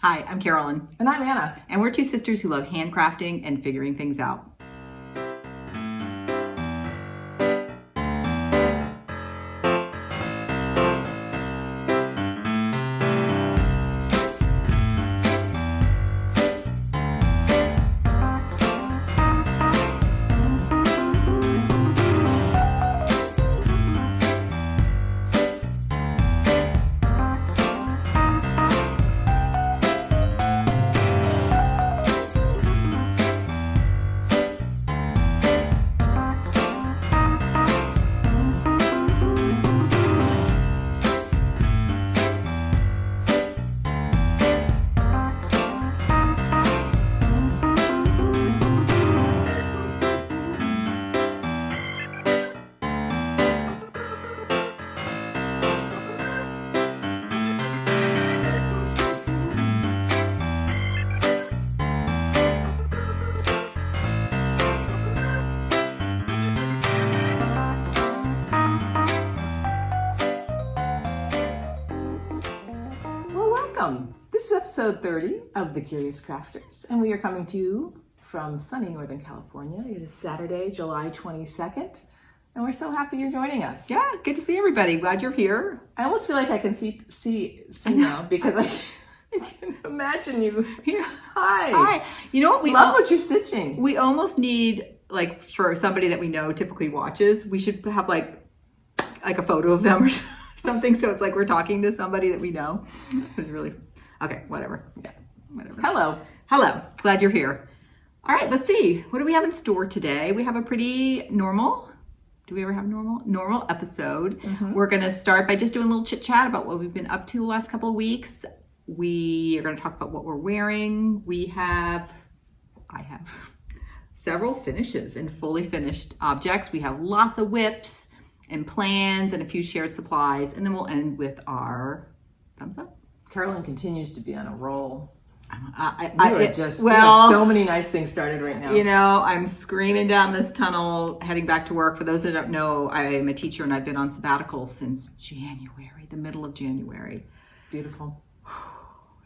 Hi, I'm Carolyn. And I'm Anna. And we're two sisters who love handcrafting and figuring things out. This is episode 30 of the Curious Crafters, and we are coming to you from sunny Northern California. It is Saturday, July 22nd, and we're so happy you're joining us. Yeah, good to see everybody. Glad you're here. I almost feel like I can see now because I can imagine you. Yeah. Hi. Hi. You know what? We love what you're stitching. We almost need, like, for somebody that we know typically watches, we should have like a photo of them or something, so it's like we're talking to somebody that we know. It's really okay, whatever. Yeah, whatever. Hello. Glad you're here. All right, let's see. What do we have in store today? We have a pretty normal, do we ever have normal episode. Mm-hmm. We're going to start by just doing a little chit chat about what we've been up to the last couple of weeks. We are going to talk about what we're wearing. I have several finishes and fully finished objects. We have lots of whips and plans and a few shared supplies. And then we'll end with our thumbs up. Carolyn continues to be on a roll. We have so many nice things started right now. You know, I'm screaming down this tunnel, heading back to work. For those that don't know, I'm a teacher and I've been on sabbatical since January, the middle of January. Beautiful.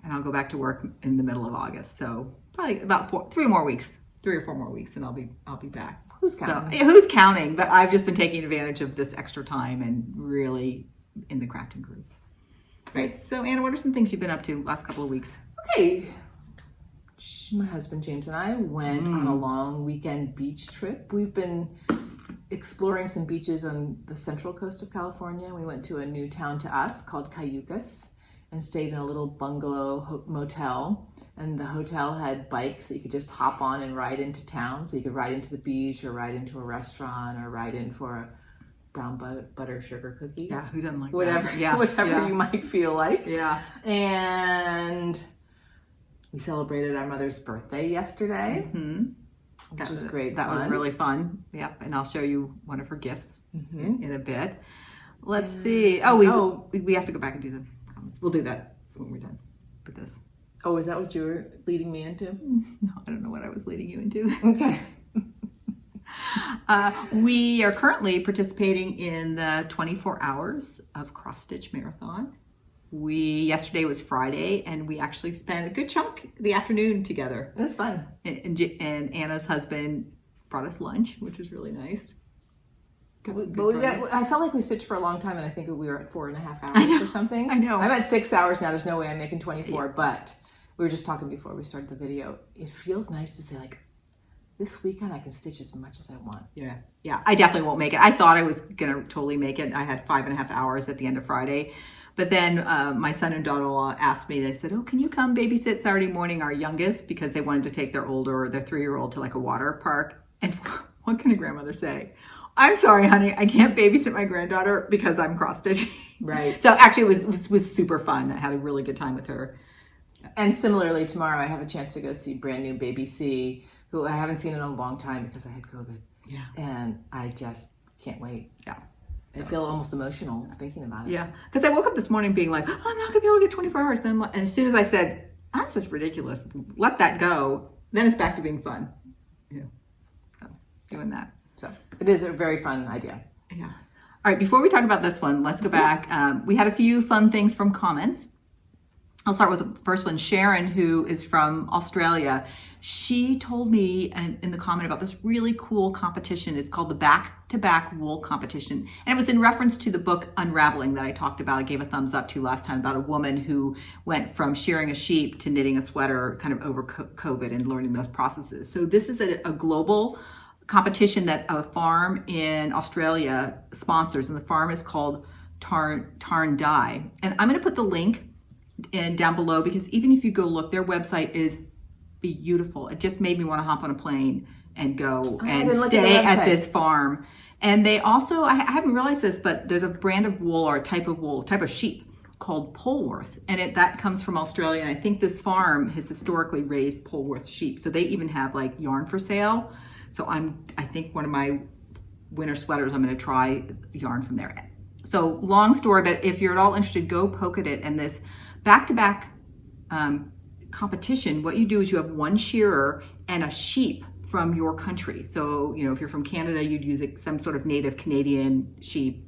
And I'll go back to work in the middle of August. So probably about 3 or 4 more weeks, and I'll be back. Who's counting? So, who's counting? But I've just been taking advantage of this extra time and really in the crafting group. Right. So Anna, what are some things you've been up to last couple of weeks? Okay. My husband James and I went on a long weekend beach trip. We've been exploring some beaches on the central coast of California. We went to a new town to us called Cayucas and stayed in a little bungalow motel. And the hotel had bikes that you could just hop on and ride into town. So you could ride into the beach or ride into a restaurant or ride in for a brown butter sugar cookie. Yeah, who doesn't like whatever, that? Yeah, whatever you might feel like. Yeah. And we celebrated our mother's birthday yesterday, which was great. That was really fun. Yep, and I'll show you one of her gifts in a bit. Let's see. We have to go back and do the comments. We'll do that when we're done with this. Oh, is that what you were leading me into? No, I don't know what I was leading you into. Okay. We are currently participating in the 24 hours of cross stitch marathon. Yesterday was Friday, and we actually spent a good chunk of the afternoon together. It was fun. And Anna's husband brought us lunch, which was really nice. I felt like we stitched for a long time, and I think we were at 4.5 hours or something. I know. I'm at 6 hours now. There's no way I'm making 24, but we were just talking before we started the video. It feels nice to say, like, this weekend I can stitch as much as I want. Yeah, I definitely won't make it. I thought I was going to totally make it. I had 5.5 hours at the end of Friday. But then my son and daughter-in-law asked me, they said, oh, can you come babysit Saturday morning our youngest? Because they wanted to take their 3-year-old to like a water park. And what can a grandmother say? I'm sorry, honey, I can't babysit my granddaughter because I'm cross-stitching. Right. So actually it was super fun. I had a really good time with her. And similarly, tomorrow I have a chance to go see brand new baby C, who I haven't seen in a long time because I had COVID. Yeah. And I just can't wait. Yeah. I feel almost emotional thinking about it. Yeah. Because I woke up this morning being like, oh, I'm not going to be able to get 24 hours. And as soon as I said, that's just ridiculous, let that go, then it's back to being fun. Yeah. So doing that. So it is a very fun idea. Yeah. All right. Before we talk about this one, let's go back. We had a few fun things from comments. I'll start with the first one. Sharon, who is from Australia, she told me in the comment about this really cool competition. It's called the Back-to-Back Wool Competition. And it was in reference to the book Unraveling that I talked about. I gave a thumbs up to last time, about a woman who went from shearing a sheep to knitting a sweater kind of over COVID and learning those processes. So this is a global competition that a farm in Australia sponsors, and the farm is called Tarn Dye. And I'm going to put the link in down below, because even if you go look, their website is beautiful. It just made me want to hop on a plane and go and stay at this farm. And they also, I hadn't realized this, but there's a brand of wool, or a type of sheep called Polworth, and that comes from Australia. And I think this farm has historically raised Polworth sheep, so they even have like yarn for sale. So I think one of my winter sweaters, I'm going to try yarn from there. So long story, but if you're at all interested, go poke at it. And this back-to-back competition, what you do is you have one shearer and a sheep from your country. So, you know, if you're from Canada, you'd use some sort of native Canadian sheep,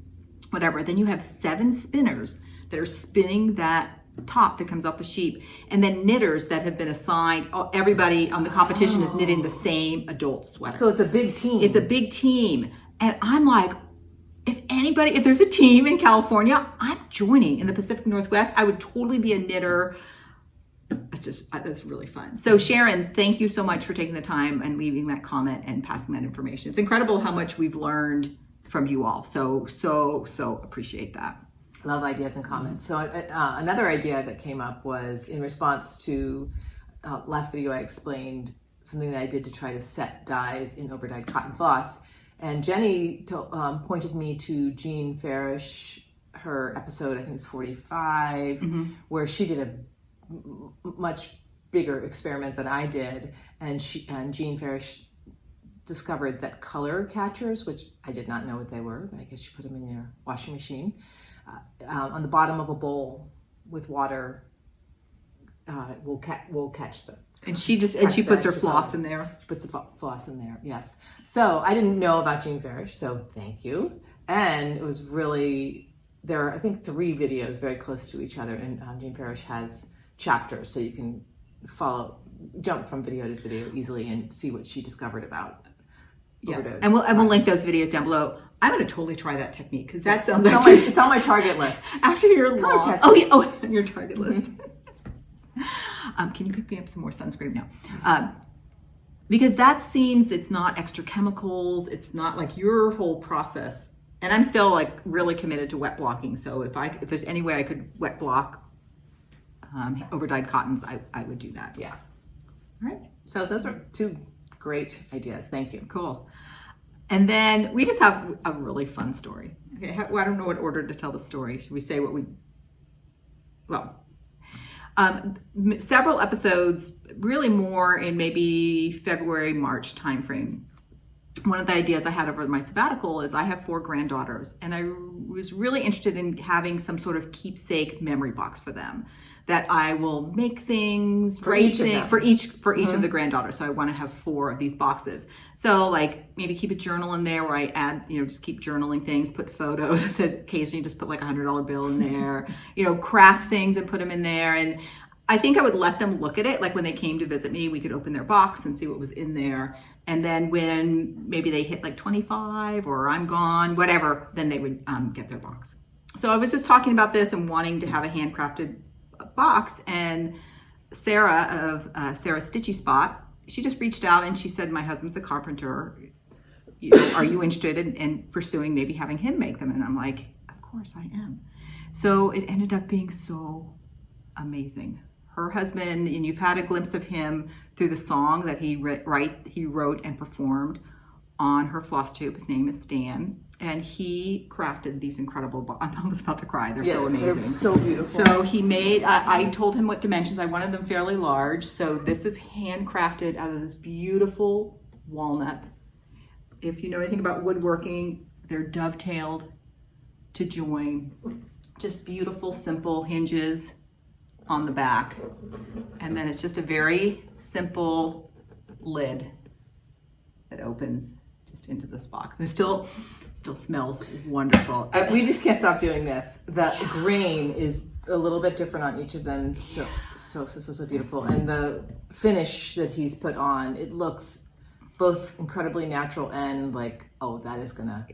whatever. Then you have 7 spinners that are spinning that top that comes off the sheep, and then knitters that have been assigned. Everybody on the competition is knitting the same adult sweater. So it's a big team. It's a big team. And I'm like, if there's a team in California, I'm joining. In the Pacific Northwest, I would totally be a knitter. That's really fun. So Sharon, thank you so much for taking the time and leaving that comment and passing that information. It's incredible how much we've learned from you all. So appreciate that. Love ideas and comments. So another idea that came up was in response to last video, I explained something that I did to try to set dyes in overdyed cotton floss. And Jenny pointed me to Jean Farish, her episode, I think it's 45, where she did a much bigger experiment than I did. And Jean Farish discovered that color catchers, which I did not know what they were, but I guess you put them in your washing machine, on the bottom of a bowl with water, will catch them. And she puts her floss in there. She puts the floss in there, yes. So I didn't know about Jean Farish, so thank you. And it was really, there are, I think, 3 videos very close to each other, and Jean Farish has chapters, so you can jump from video to video easily and see what she discovered about. Yeah, and we'll link those videos down below. I'm going to totally try that technique, because that sounds like it's on my target list. After your long, on your target list. Can you pick me up some more sunscreen now? Because that seems, it's not extra chemicals. It's not like your whole process. And I'm still like really committed to wet blocking. So if there's any way I could wet block overdyed cottons, I would do that. Yeah. All right. So those are 2 great ideas. Thank you. Cool. And then we just have a really fun story. Okay, I don't know what order to tell the story. Should we say what we... Well... several episodes, really more in maybe February, March timeframe. One of the ideas I had over my sabbatical is I have 4 granddaughters, and I was really interested in having some sort of keepsake memory box for them, that I will make things for each of the granddaughters. So I want to have 4 of these boxes. So like maybe keep a journal in there where I add, just keep journaling things, put photos, that occasionally just put like a $100 bill in there, craft things and put them in there. And I think I would let them look at it. Like when they came to visit me, we could open their box and see what was in there. And then when maybe they hit like 25 or I'm gone, whatever, then they would get their box. So I was just talking about this and wanting to have a handcrafted box, and Sarah of Sarah's Stitchy Spot, she just reached out and she said, my husband's a carpenter. Are you interested in pursuing maybe having him make them? And I'm like, of course I am. So it ended up being so amazing. Her husband, and you've had a glimpse of him through the song that he wrote and performed on her FlossTube. His name is Stan, and he crafted these incredible, I'm almost about to cry, they're so amazing. They're so beautiful. So he made, I told him what dimensions, I wanted them fairly large, so this is handcrafted out of this beautiful walnut. If you know anything about woodworking, they're dovetailed to join. Just beautiful, simple hinges on the back. And then it's just a very simple lid that opens just into this box. And it still smells wonderful. We just can't stop doing this. The grain is a little bit different on each of them. So beautiful. And the finish that he's put on, it looks both incredibly natural and like, oh, that is gonna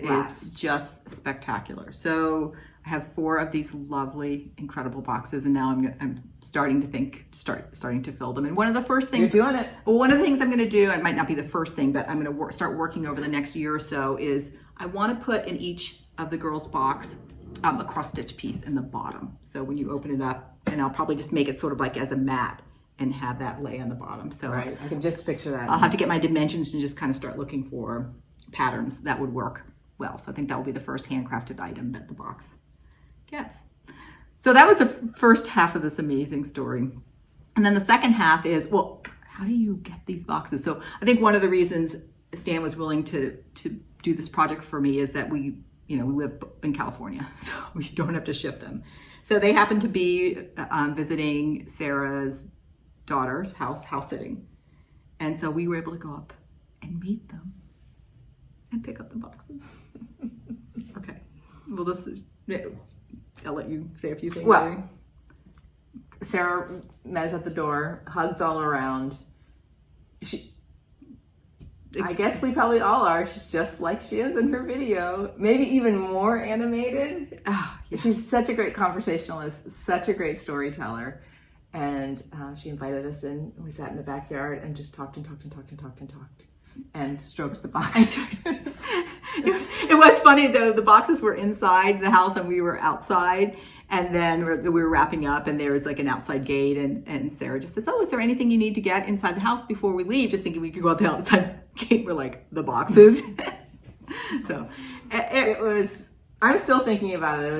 last. Is just spectacular. So I have 4 of these lovely, incredible boxes, and now I'm starting to fill them. And one of the first things you're doing it. Well, one of the things I'm going to do, it might not be the first thing, but I'm going to start working over the next year or so, is I want to put in each of the girls' box a cross-stitch piece in the bottom. So when you open it up, and I'll probably just make it sort of like as a mat and have that lay on the bottom. So right, I can just picture that. I'll have to get my dimensions and just kind of start looking for patterns that would work well. So I think that will be the first handcrafted item that the box gets. So that was the first half of this amazing story. And then the second half is, well, how do you get these boxes? So I think one of the reasons Stan was willing to do this project for me is that we live in California, so we don't have to ship them. So they happened to be visiting Sarah's daughter's house sitting. And so we were able to go up and meet them and pick up the boxes. Okay, I'll let you say a few things. Well, Sarah met us at the door, hugs all around. I guess we probably all are. She's just like she is in her video, maybe even more animated. Oh, yeah. She's such a great conversationalist, such a great storyteller. And she invited us in. We sat in the backyard and just talked and stroked the box. It was funny though, the boxes were inside the house and we were outside, and then we were wrapping up and there was like an outside gate, and Sarah just says, oh, is there anything you need to get inside the house before we leave? Just thinking we could go out the outside gate. We're like, the boxes. So it was, I'm still thinking about it.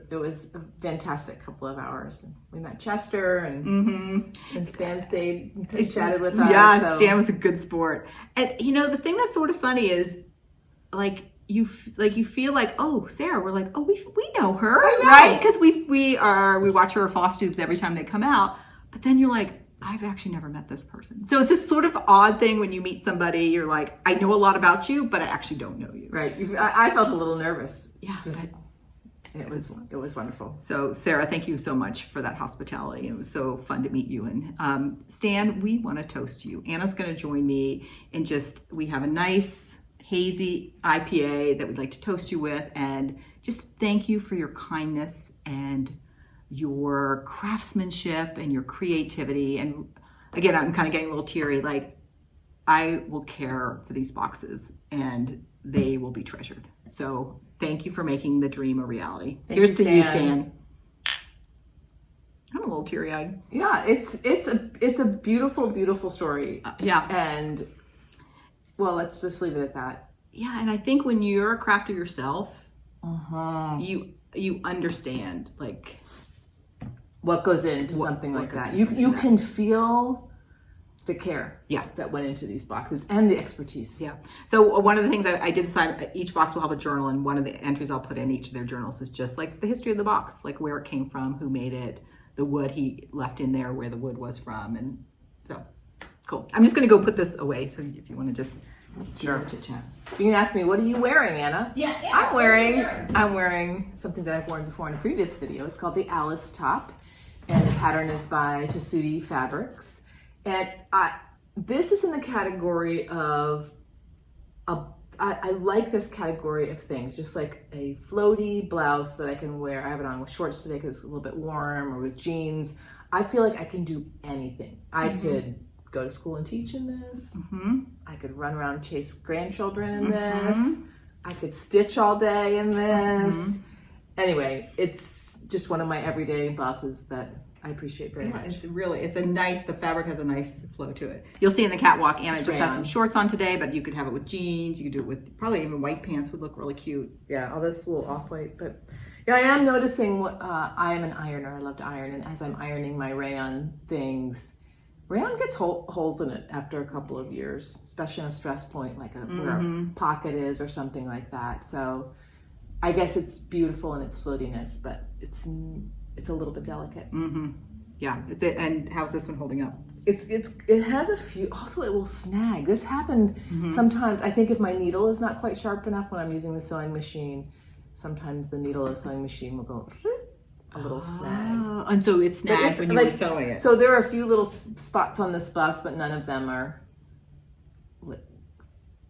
It was a fantastic couple of hours. We met Chester and Stan stayed and chatted with us. Yeah, so. Stan was a good sport. And the thing that's sort of funny is like you feel like, oh, Sarah, we're like, oh, we know her, right? Because we watch her FlossTubes every time they come out. But then you're like, I've actually never met this person. So it's this sort of odd thing when you meet somebody, you're like, I know a lot about you, but I actually don't know you. Right. I felt a little nervous. Yeah. It was wonderful. So Sarah, thank you so much for that hospitality. It was so fun to meet you. And Stan, we want to toast you. Anna's going to join me and we have a nice hazy IPA that we'd like to toast you with, and just thank you for your kindness and your craftsmanship and your creativity. And again, I'm kind of getting a little teary. Like, I will care for these boxes and they will be treasured. So thank you for making the dream a reality. Here's to you, Stan. I'm a little teary-eyed. Yeah, it's a beautiful, beautiful story. Yeah. And well, let's just leave it at that. Yeah, and I think when you're a crafter yourself, you understand like what goes into something like that. You can feel the care that went into these boxes and the expertise. Yeah. So one of the things I did decide, each box will have a journal, and one of the entries I'll put in each of their journals is just like the history of the box, like where it came from, who made it, the wood he left in there, where the wood was from. And so cool. I'm just going to go put this away. So if you want to just chit-chat. You can ask me, what are you wearing, Anna? Yeah. I'm wearing something that I've worn before in a previous video. It's called the Alice top, and the pattern is by Tessuti Fabrics. And this is in the category of I like this category of things, just like a floaty blouse that I can wear. I have it on with shorts today because it's a little bit warm, or with jeans. I feel like I can do anything. I could go to school and teach in this. I could run around and chase grandchildren in this. I could stitch all day in this. Anyway, it's just one of my everyday blouses that I appreciate very much. The fabric has a nice flow to it. You'll see in the catwalk, Anna just has some shorts on today, but you could have it with jeans. You could do it with probably even white pants would look really cute. Yeah, all this little off-white. But yeah, I am noticing I am an ironer. I love to iron. And as I'm ironing my rayon things, rayon gets holes in it after a couple of years, especially on a stress point, like where a pocket is or something like that. So I guess it's beautiful in its floatiness, but it's a little bit delicate. Yeah. And how's this one holding up? It has a few. Also, it will snag. This happened sometimes. I think if my needle is not quite sharp enough when I'm using the sewing machine, sometimes the needle of the sewing machine will go a little snag. Oh, and so it snagged when you were sewing it. So there are a few little spots on this bust, but none of them are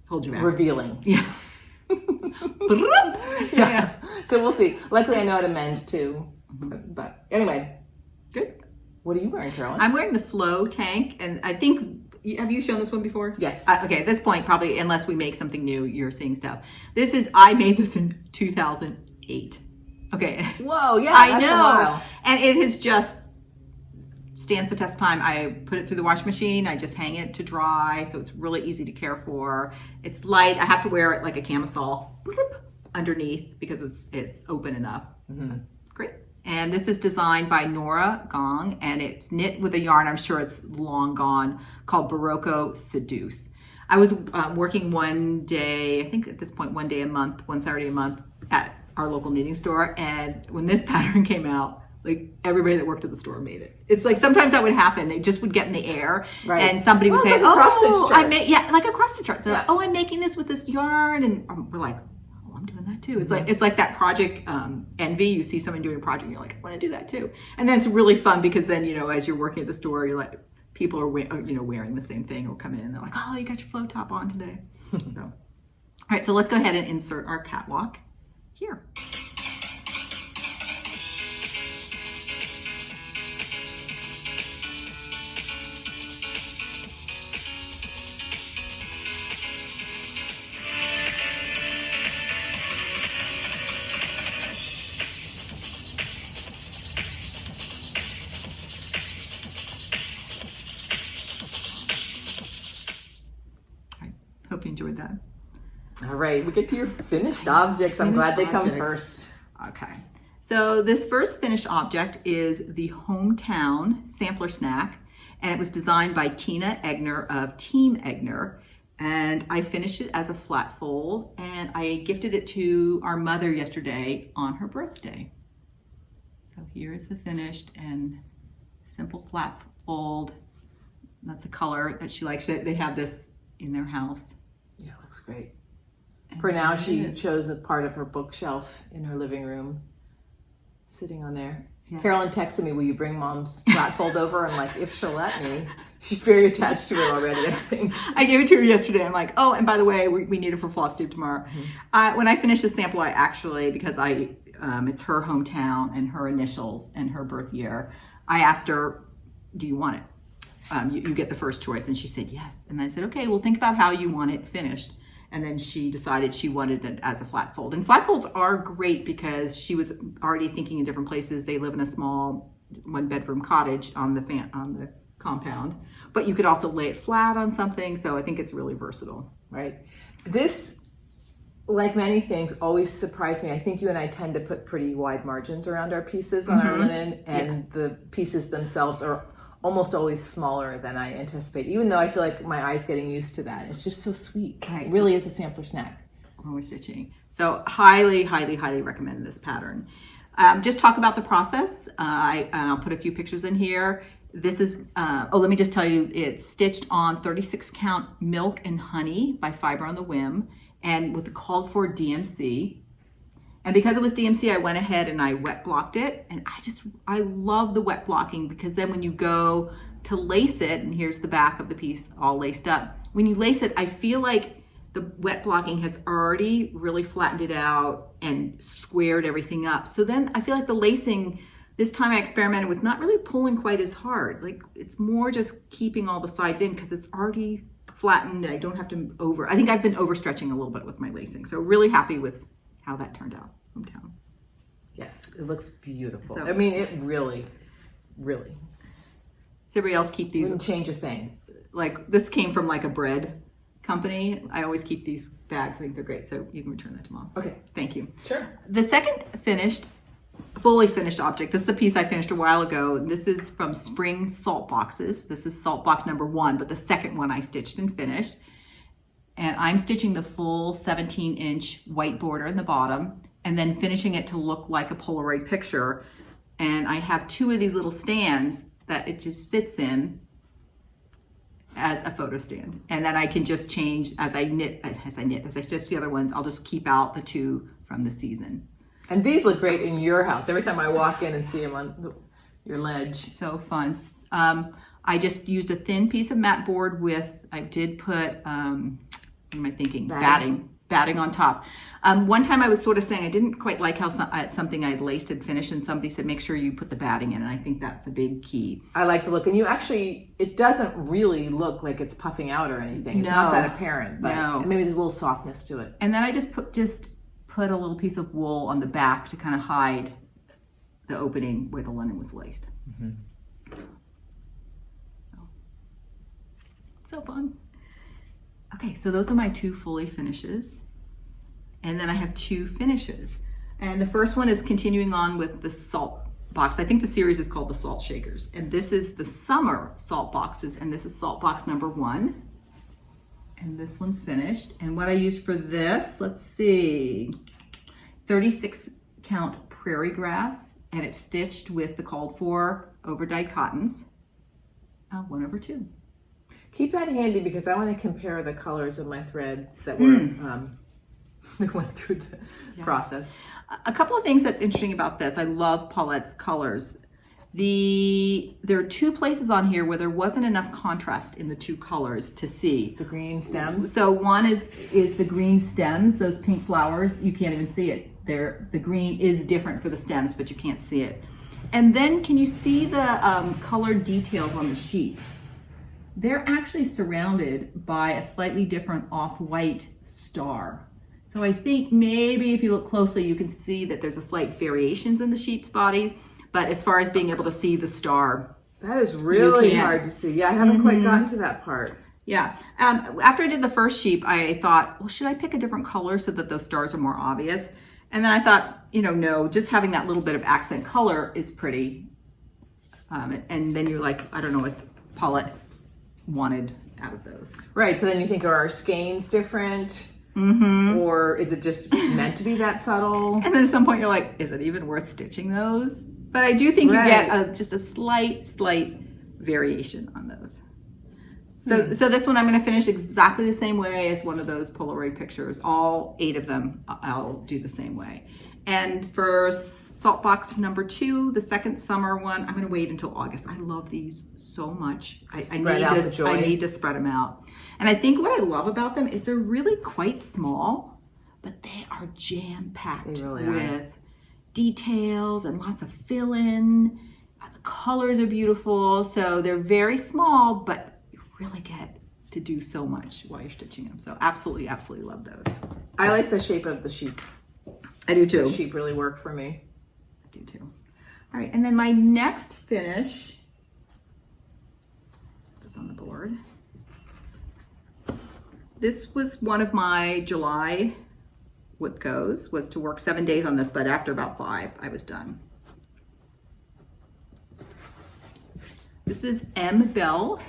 Hold you back. revealing. Yeah. Yeah. So we'll see. Luckily, I know how to mend too. But anyway. Good. What are you wearing, Carolyn? I'm wearing the Flow tank, and I think, have you shown this one before? Yes. Okay, at this point, probably, unless we make something new, you're seeing stuff. I made this in 2008. Okay. Whoa, yeah, I that's know. a while. And it has just stands the test of time. I put it through the washing machine. I just hang it to dry, so it's really easy to care for. It's light. I have to wear it like a camisole underneath because it's open enough. Great. And this is designed by Nora Gong, and it's knit with a yarn, I'm sure it's long gone, called Barocco Seduce. I was working one day, I think at this point, one Saturday a month at our local knitting store, and when this pattern came out, like everybody that worked at the store made it. It's like sometimes that would happen. They just would get in the air, and somebody would say, like a cross-stitch chart. like a cross stitch chart. Yeah. Like, oh, I'm making this with this yarn, and we're like, I'm doing that too. It's like that project envy. You see someone doing a project, and you're like, I want to do that too. And then it's really fun because then, as you're working at the store, you're like, people are wearing the same thing or come in and they're like, oh, you got your flow top on today. So, all right, so let's go ahead and insert our catwalk here. Hope you enjoyed that. All right, we get to your finished objects. I'm glad they come objects. first. Okay. So this first finished object is the Hometown Sampler Snack, and it was designed by Tina Egner of Team Egner. And I finished it as a flat fold, and I gifted it to our mother yesterday on her birthday. So here is the finished and simple flat fold. That's a color that she likes. They have this in their house. Yeah, it looks great. For now, she chose a part of her bookshelf in her living room, sitting on there. Yeah. Carolyn texted me, will you bring Mom's flat fold over? I'm like, if she'll let me. She's very attached to it already, I think. I gave it to her yesterday. I'm like, oh, and by the way, we need it for FlossTube tomorrow. When I finished the sample, I actually, because it's her hometown and her initials and her birth year, I asked her, do you want it? You get the first choice. And she said, yes. And I said, okay, well, think about how you want it finished. And then she decided she wanted it as a flat fold. And flat folds are great because she was already thinking in different places. They live in a small 1-bedroom cottage on the compound, but you could also lay it flat on something. So I think it's really versatile. Right. This, like many things, always surprised me. I think you and I tend to put pretty wide margins around our pieces on our linen, and the pieces themselves are almost always smaller than I anticipate, even though I feel like my eye's getting used to that. It's just so sweet. Right. It really is a sampler snack. When we're stitching. So highly, highly, highly recommend this pattern. Just talk about the process. I'll put a few pictures in here. This is, let me just tell you, it's stitched on 36 count milk and honey by Fiber on the Whim, and with the called for DMC. And because it was DMC, I went ahead and I wet blocked it. And I love the wet blocking because then when you go to lace it, and here's the back of the piece all laced up. When you lace it, I feel like the wet blocking has already really flattened it out and squared everything up. So then I feel like the lacing, this time I experimented with not really pulling quite as hard. Like it's more just keeping all the sides in because it's already flattened and I don't have to I think I've been overstretching a little bit with my lacing. So really happy with how that turned out. Hometown. Yes, it looks beautiful. So, I mean, it really, really. Does everybody else keep these? Wouldn't change a thing. Like this came from like a bread company. I always keep these bags. I think they're great. So you can return that to Mom. Okay. Thank you. Sure. The second fully finished object. This is a piece I finished a while ago. This is from Spring Salt Boxes. This is salt box number 1, but the second one I stitched and finished. And I'm stitching the full 17-inch white border in the bottom and then finishing it to look like a Polaroid picture. And I have 2 of these little stands that it just sits in as a photo stand. And then I can just change as I stitch the other ones. I'll just keep out the 2 from the season. And these look great in your house. Every time I walk in and see them on your ledge. So fun. I just used a thin piece of mat board with, I did put, what am I thinking? Batting on top. One time I was sort of saying I didn't quite like how something I'd laced and finished, and somebody said, make sure you put the batting in, and I think that's a big key. I like the look, and you actually, it doesn't really look like it's puffing out or anything. It's not that apparent, but maybe there's a little softness to it. And then I just put a little piece of wool on the back to kind of hide the opening where the linen was laced. Mm-hmm. So fun. Okay, so those are my 2 fully finishes. And then I have 2 finishes. And the first one is continuing on with the salt box. I think the series is called the Salt Shakers. And this is the summer salt boxes. And this is salt box number 1. And this one's finished. And what I used for this, let's see, 36 count prairie grass. And it's stitched with the called for over-dyed cottons. 1/2. Keep that handy because I want to compare the colors of my threads that were that went through the process. A couple of things that's interesting about this. I love Paulette's colors. There are 2 places on here where there wasn't enough contrast in the 2 colors to see. The green stems? So one is the green stems, those pink flowers. You can't even see it. The green is different for the stems, but you can't see it. And then can you see the colored details on the sheet? They're actually surrounded by a slightly different off-white star. So I think maybe if you look closely, you can see that there's a slight variations in the sheep's body, but as far as being able to see the star. That is really hard to see. Yeah, I haven't quite gotten to that part. Yeah, after I did the first sheep, I thought, well, should I pick a different color so that those stars are more obvious? And then I thought, no, just having that little bit of accent color is pretty. And then you're like, I don't know what Paulette wanted out of those. Right, so then you think, are our skeins different? Mm-hmm. Or is it just meant to be that subtle? And then at some point you're like, is it even worth stitching those? But I do think you get just a slight variation on those. So this one I'm going to finish exactly the same way as one of those Polaroid pictures. All 8 of them I'll do the same way. And for salt box number 2, the second summer one, I'm going to wait until August. I love these so much. I need to spread them out. And I think what I love about them is they're really quite small, but they are jam-packed with details and lots of fill-in. The colors are beautiful. So they're very small, but you really get to do so much while you're stitching them. So absolutely, absolutely love those. I like the shape of the sheep. I do too. The sheep really work for me. I do too. All right, and then my next finish, put this on the board. This was one of my July whip goes, was to work 7 days on this, but after about 5, I was done. This is M. Bell,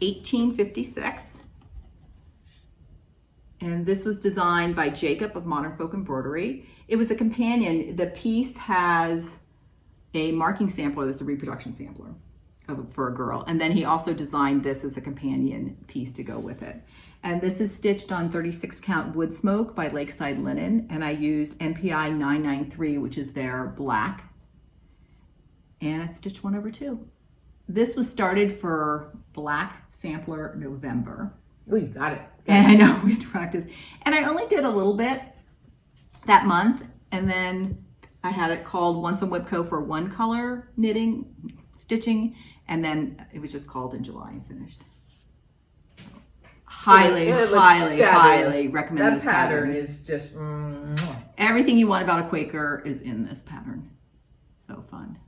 1856. And this was designed by Jacob of Modern Folk Embroidery. It was a companion. The piece has a marking sampler that's a reproduction sampler for a girl. And then he also designed this as a companion piece to go with it. And this is stitched on 36 count wood smoke by Lakeside Linen. And I used MPI 993, which is their black. And it's stitched 1/2. This was started for Black Sampler November. Oh, you got it. And I know we had to practice. And I only did a little bit that month. And then I had it called Once on Whipco for 1 color stitching. And then it was just called in July and finished. Highly recommend this pattern. Is just everything you want about a Quaker is in this pattern. So fun.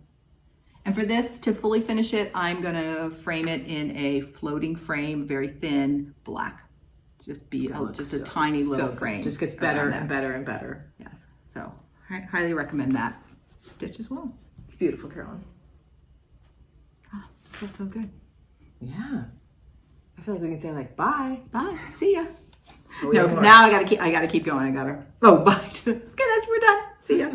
And for this, to fully finish it, I'm gonna frame it in a floating frame, very thin, black. Just a tiny little frame. Just gets better and better and better. Yes, so I highly recommend that stitch as well. It's beautiful, Carolyn. Feels so good. Yeah. I feel like we can say like, bye. Bye, see ya. No, because now I gotta keep going. Bye. Okay, we're done. See ya.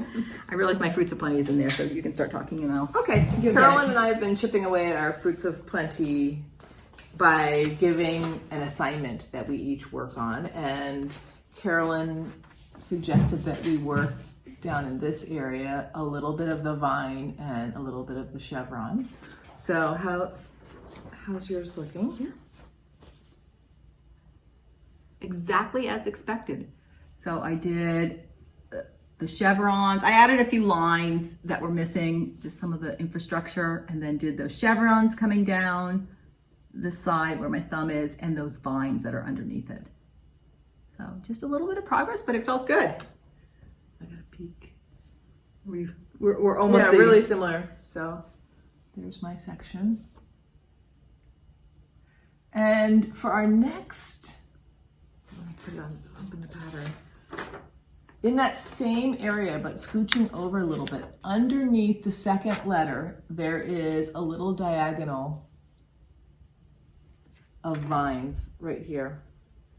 I realize my Fruits of Plenty is in there, so you can start talking now. Okay, Carolyn and I have been chipping away at our Fruits of Plenty by giving an assignment that we each work on, and Carolyn suggested that we work down in this area, a little bit of the vine and a little bit of the chevron. So how's yours looking? Yeah. Exactly as expected. So I did the chevrons. I added a few lines that were missing, just some of the infrastructure, and then did those chevrons coming down this side where my thumb is, and those vines that are underneath it. So just a little bit of progress, but it felt good. I got a peek. We're almost there. Really similar. So there's my section. And for our next, let me put it on, open the pattern. In that same area, but scooching over a little bit, underneath the second letter, there is a little diagonal of vines right here.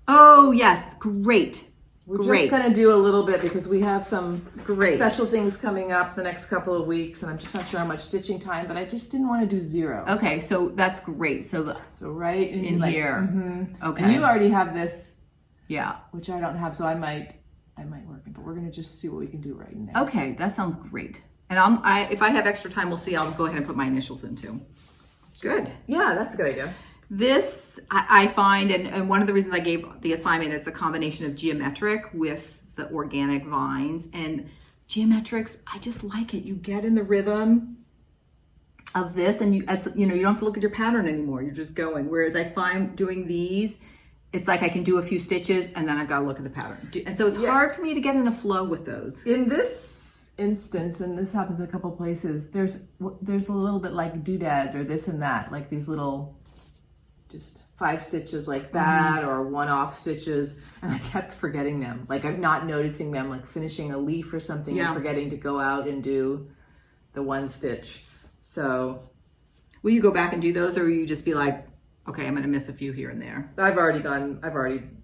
Oh yes, great. We're just gonna do a little bit because we have some great special things coming up the next couple of weeks, and I'm just not sure how much stitching time, but I just didn't want to do 0. Okay, so that's great. So right in like, here. Mm-hmm. Okay. And you already have this, yeah, which I don't have, so I might work it, but we're gonna just see what we can do right in there. Okay, that sounds great. And if I have extra time, we'll see. I'll go ahead and put my initials in too. Good. Yeah, that's a good idea. This I find, and one of the reasons I gave the assignment is a combination of geometric with the organic vines. And geometrics, I just like it. You get in the rhythm of this, and you don't have to look at your pattern anymore. You're just going. Whereas I find doing these, it's like I can do a few stitches and then I've got to look at the pattern. And so it's hard for me to get in a flow with those. In this instance, and this happens a couple places, there's a little bit like doodads or this and that, like these little just 5 stitches like that, or one-off stitches, and I kept forgetting them. Like I'm not noticing them, like finishing a leaf or something and forgetting to go out and do the 1 stitch. So will you go back and do those, or will you just be like, okay, I'm gonna miss a few here and there?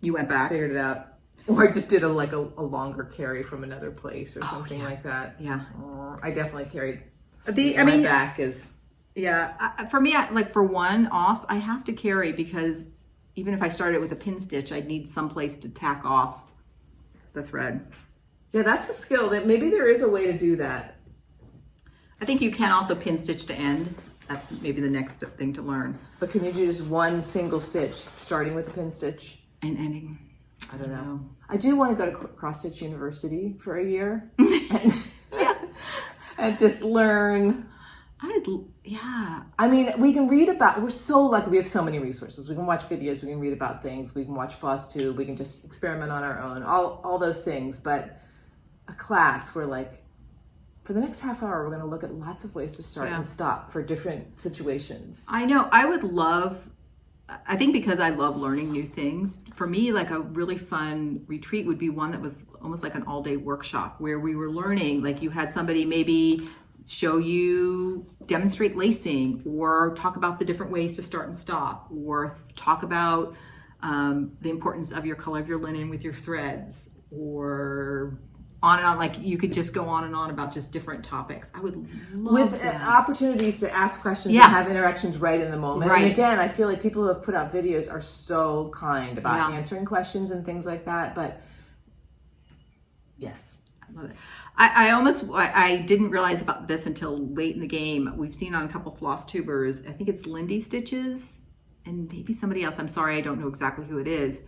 You went back, figured it out. Or I just did a longer carry from another place or something like that. Yeah. I definitely carried. My back is. Yeah, for me, like for one-offs, I have to carry, because even if I started with a pin stitch, I'd need some place to tack off the thread. Yeah, that's a skill. That maybe there is a way to do that. I think you can also pin stitch to end. That's maybe the next thing to learn. But can you do just one single stitch, starting with a pin stitch? And ending? I don't know. I do want to go to Cross Stitch University for a year. And just learn. I mean, we can read about, we're so lucky, we have so many resources. We can watch videos, we can read about things, we can watch FlossTube, we can just experiment on our own, all those things. But a class where, like, for the next half hour, we're going to look at lots of ways to start and stop for different situations. I know. I think because I love learning new things, for me, like a really fun retreat would be one that was almost like an all-day workshop where we were learning, like you had somebody maybe show you, demonstrate lacing, or talk about the different ways to start and stop, or talk about the importance of your color of your linen with your threads, or on and on. Like you could just go on and on about just different topics. I would love with that. Opportunities to ask questions and have interactions right in the moment. Right. And again, I feel like people who have put out videos are so kind about answering questions and things like that. But yes, I love it. I didn't realize about this until late in the game. We've seen on a couple floss tubers, I think it's Lindy Stitches and maybe somebody else. I'm sorry, I don't know exactly who it is,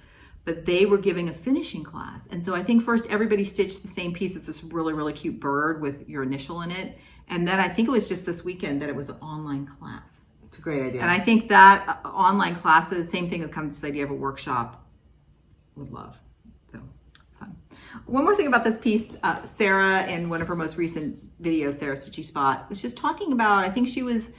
but they were giving a finishing class. And so I think first everybody stitched the same piece. It's this really, really cute bird with your initial in it. And then I think it was just this weekend that it was an online class. It's a great idea. And I think that online classes, same thing as comes to this idea of a workshop, would love. So it's fun. One more thing about this piece, Sarah, in one of her most recent videos, Sarah Stitchy Spot, was just talking about, I think she was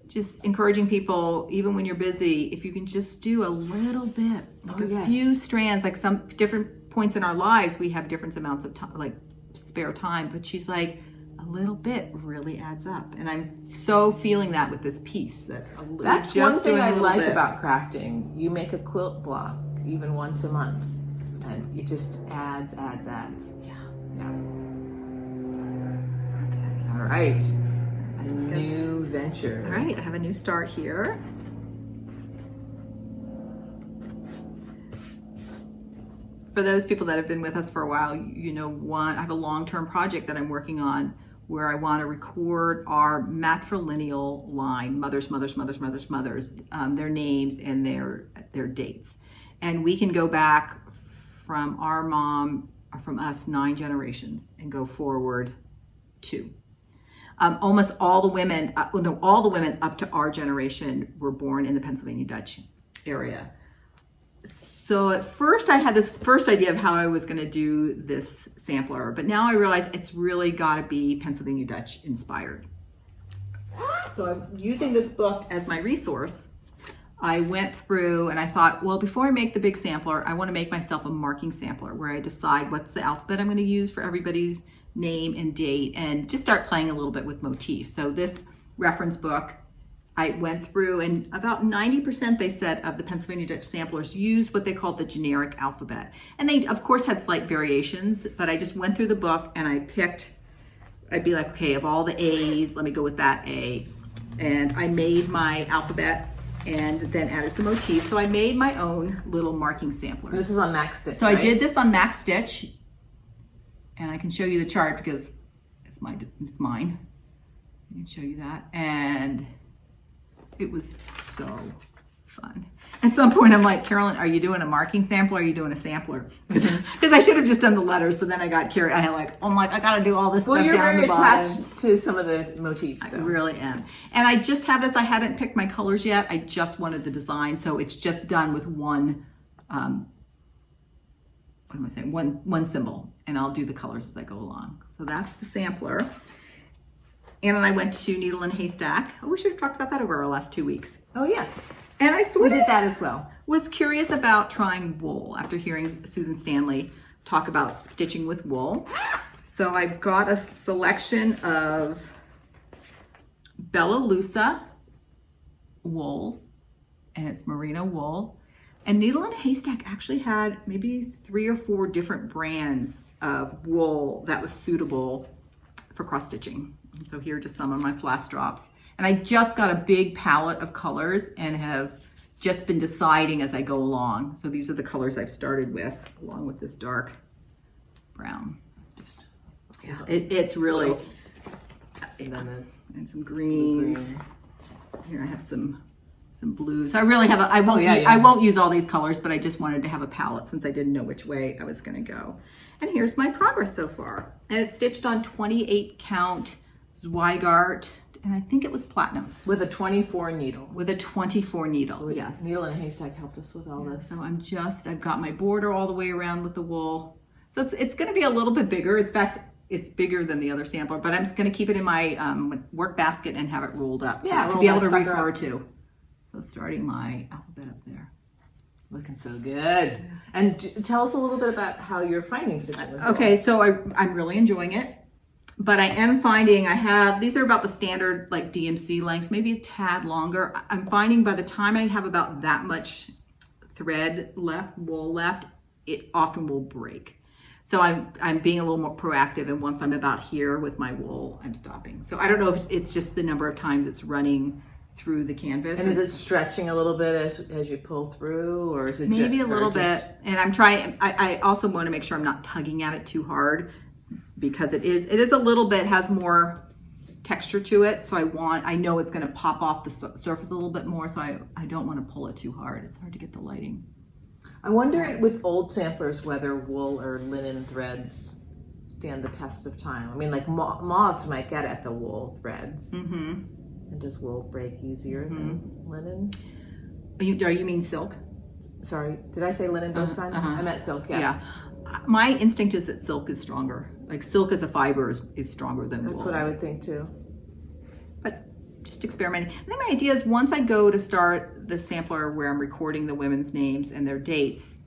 just encouraging people, even when you're busy, if you can just do a little bit, like a few strands, like some different points in our lives, we have different amounts of time, like spare time, but she's like, a little bit really adds up. And I'm so feeling that with this piece. That's one thing I like about crafting. You make a quilt block even once a month, and it just adds. Yeah. Okay. All right. New venture. All right, I have a new start here. for those people that have been with us for a while, you know, I have a long-term project that I'm working on where I want to record our matrilineal line, mothers, their names and their dates. And we can go back from our mom, or from us, 9 generations and go forward 2. Almost all the women, all the women up to our generation were born in the Pennsylvania Dutch area. So at first I had this first idea of how I was going to do this sampler, but now I realize it's really got to be Pennsylvania Dutch inspired. So I'm using this book as my resource. I went through and I thought, well, before I make the big sampler, I want to make myself a marking sampler where I decide what's the alphabet I'm going to use for everybody's name and date, and just start playing a little bit with motifs. So this reference book, I went through, and about 90% they said of the Pennsylvania Dutch samplers used what they called the generic alphabet. And they of course had slight variations, but I just went through the book and I picked, I'd be like, okay, of all the A's, let me go with that A. And I made my alphabet and then added some motifs. So I made my own little marking sampler. This is on Max Stitch, So right? I did this on Max Stitch, and I can show you the chart because it's mine. I can show you that. And it was so fun. At some point I'm like, Carolyn, are you doing a marking sampler or are you doing a sampler? Because I should have just done the letters, but then I got curious. I had like, oh my, I gotta do all this stuff down the bottom. Well, you're very attached to some of the motifs. So. I really am. And I just have this, I hadn't picked my colors yet. I just wanted the design. So it's just done with one, what am I saying? One symbol, and I'll do the colors as I go along. So that's the sampler. Anna and I went to Needle and Haystack. Oh, we should have talked about that over our last 2 weeks. Oh, yes. And I sort We of did that as well. was curious about trying wool after hearing Susan Stanley talk about stitching with wool. So I got a selection of Bella Lusa wools, and it's merino wool. And Needle and Haystack actually had maybe 3 or 4 different brands of wool that was suitable for cross stitching. And so here are just some of my flash drops. And I just got a big palette of colors and have just been deciding as I go along. So these are the colors I've started with, along with this dark brown. Just, yeah, it's really, and some greens. Here I have some blues. I really have I won't use all these colors, but I just wanted to have a palette since I didn't know which way I was gonna go. And here's my progress so far. And it's stitched on 28 count Zweigart, and I think it was platinum. With a 24 needle. With a 24 needle, yes. Needle and Haystack helped us with all this. So I've got my border all the way around with the wool. So it's gonna be a little bit bigger. In fact, it's bigger than the other sampler, but I'm just gonna keep it in my work basket and have it rolled up to be able to refer to. So starting my alphabet up there. Looking so good. And tell us a little bit about how you're finding stitching with wool. Okay, so I'm really enjoying it. But I am finding these are about the standard like DMC lengths, maybe a tad longer. I'm finding by the time I have about that much thread left, wool left, it often will break. So I'm being a little more proactive, and once I'm about here with my wool, I'm stopping. So I don't know if it's just the number of times it's running through the canvas. And is it stretching a little bit as you pull through, or is it maybe a little bit? And I'm trying, I also want to make sure I'm not tugging at it too hard, because it is a little bit, has more texture to it. So I know it's going to pop off the surface a little bit more. So I don't want to pull it too hard. It's hard to get the lighting. I wonder with old samplers whether wool or linen threads stand the test of time. I mean, like moths might get at the wool threads. Mm-hmm. And does wool break easier than linen? You mean silk? Sorry, did I say linen both times? I meant silk, yes. Yeah. My instinct is that silk is stronger. Like silk as a fiber is stronger than wool. That's what I would think too. But just experimenting. And then my idea is once I go to start the sampler where I'm recording the women's names and their dates,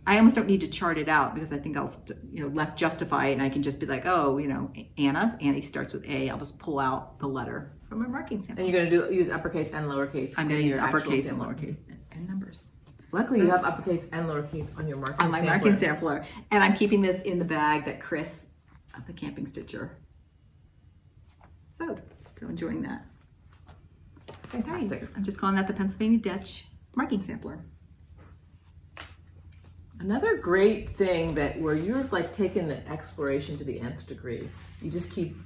I almost don't need to chart it out, because I think I'll left justify it, and I can just be like, oh, Annie starts with A. I'll just pull out the letter from my marking sample. And you're going to use uppercase and lowercase. I'm going to use uppercase and lowercase and numbers. Luckily, you have uppercase and lowercase on your marking sampler. On my marking sampler. And I'm keeping this in the bag that Chris, the camping stitcher, sewed. So enjoying that. Fantastic. I'm just calling that the Pennsylvania Dutch marking sampler. Another great thing that where you're like taking the exploration to the nth degree. You just keep,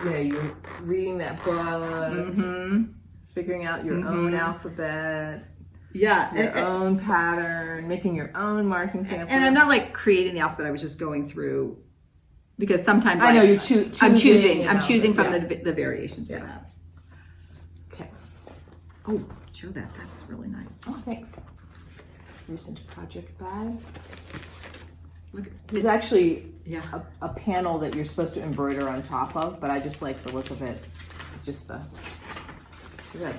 you're reading that book, figuring out your own alphabet. Yeah. Your own pattern, making your own marking sample. And I'm not like creating the alphabet. I was just going through, because sometimes I know you're choosing. I'm choosing from the variations for that. Okay. Oh, show that. That's really nice. Oh, thanks. Recent project bag. Look, this is actually a panel that you're supposed to embroider on top of, but I just like the look of it. It's just the.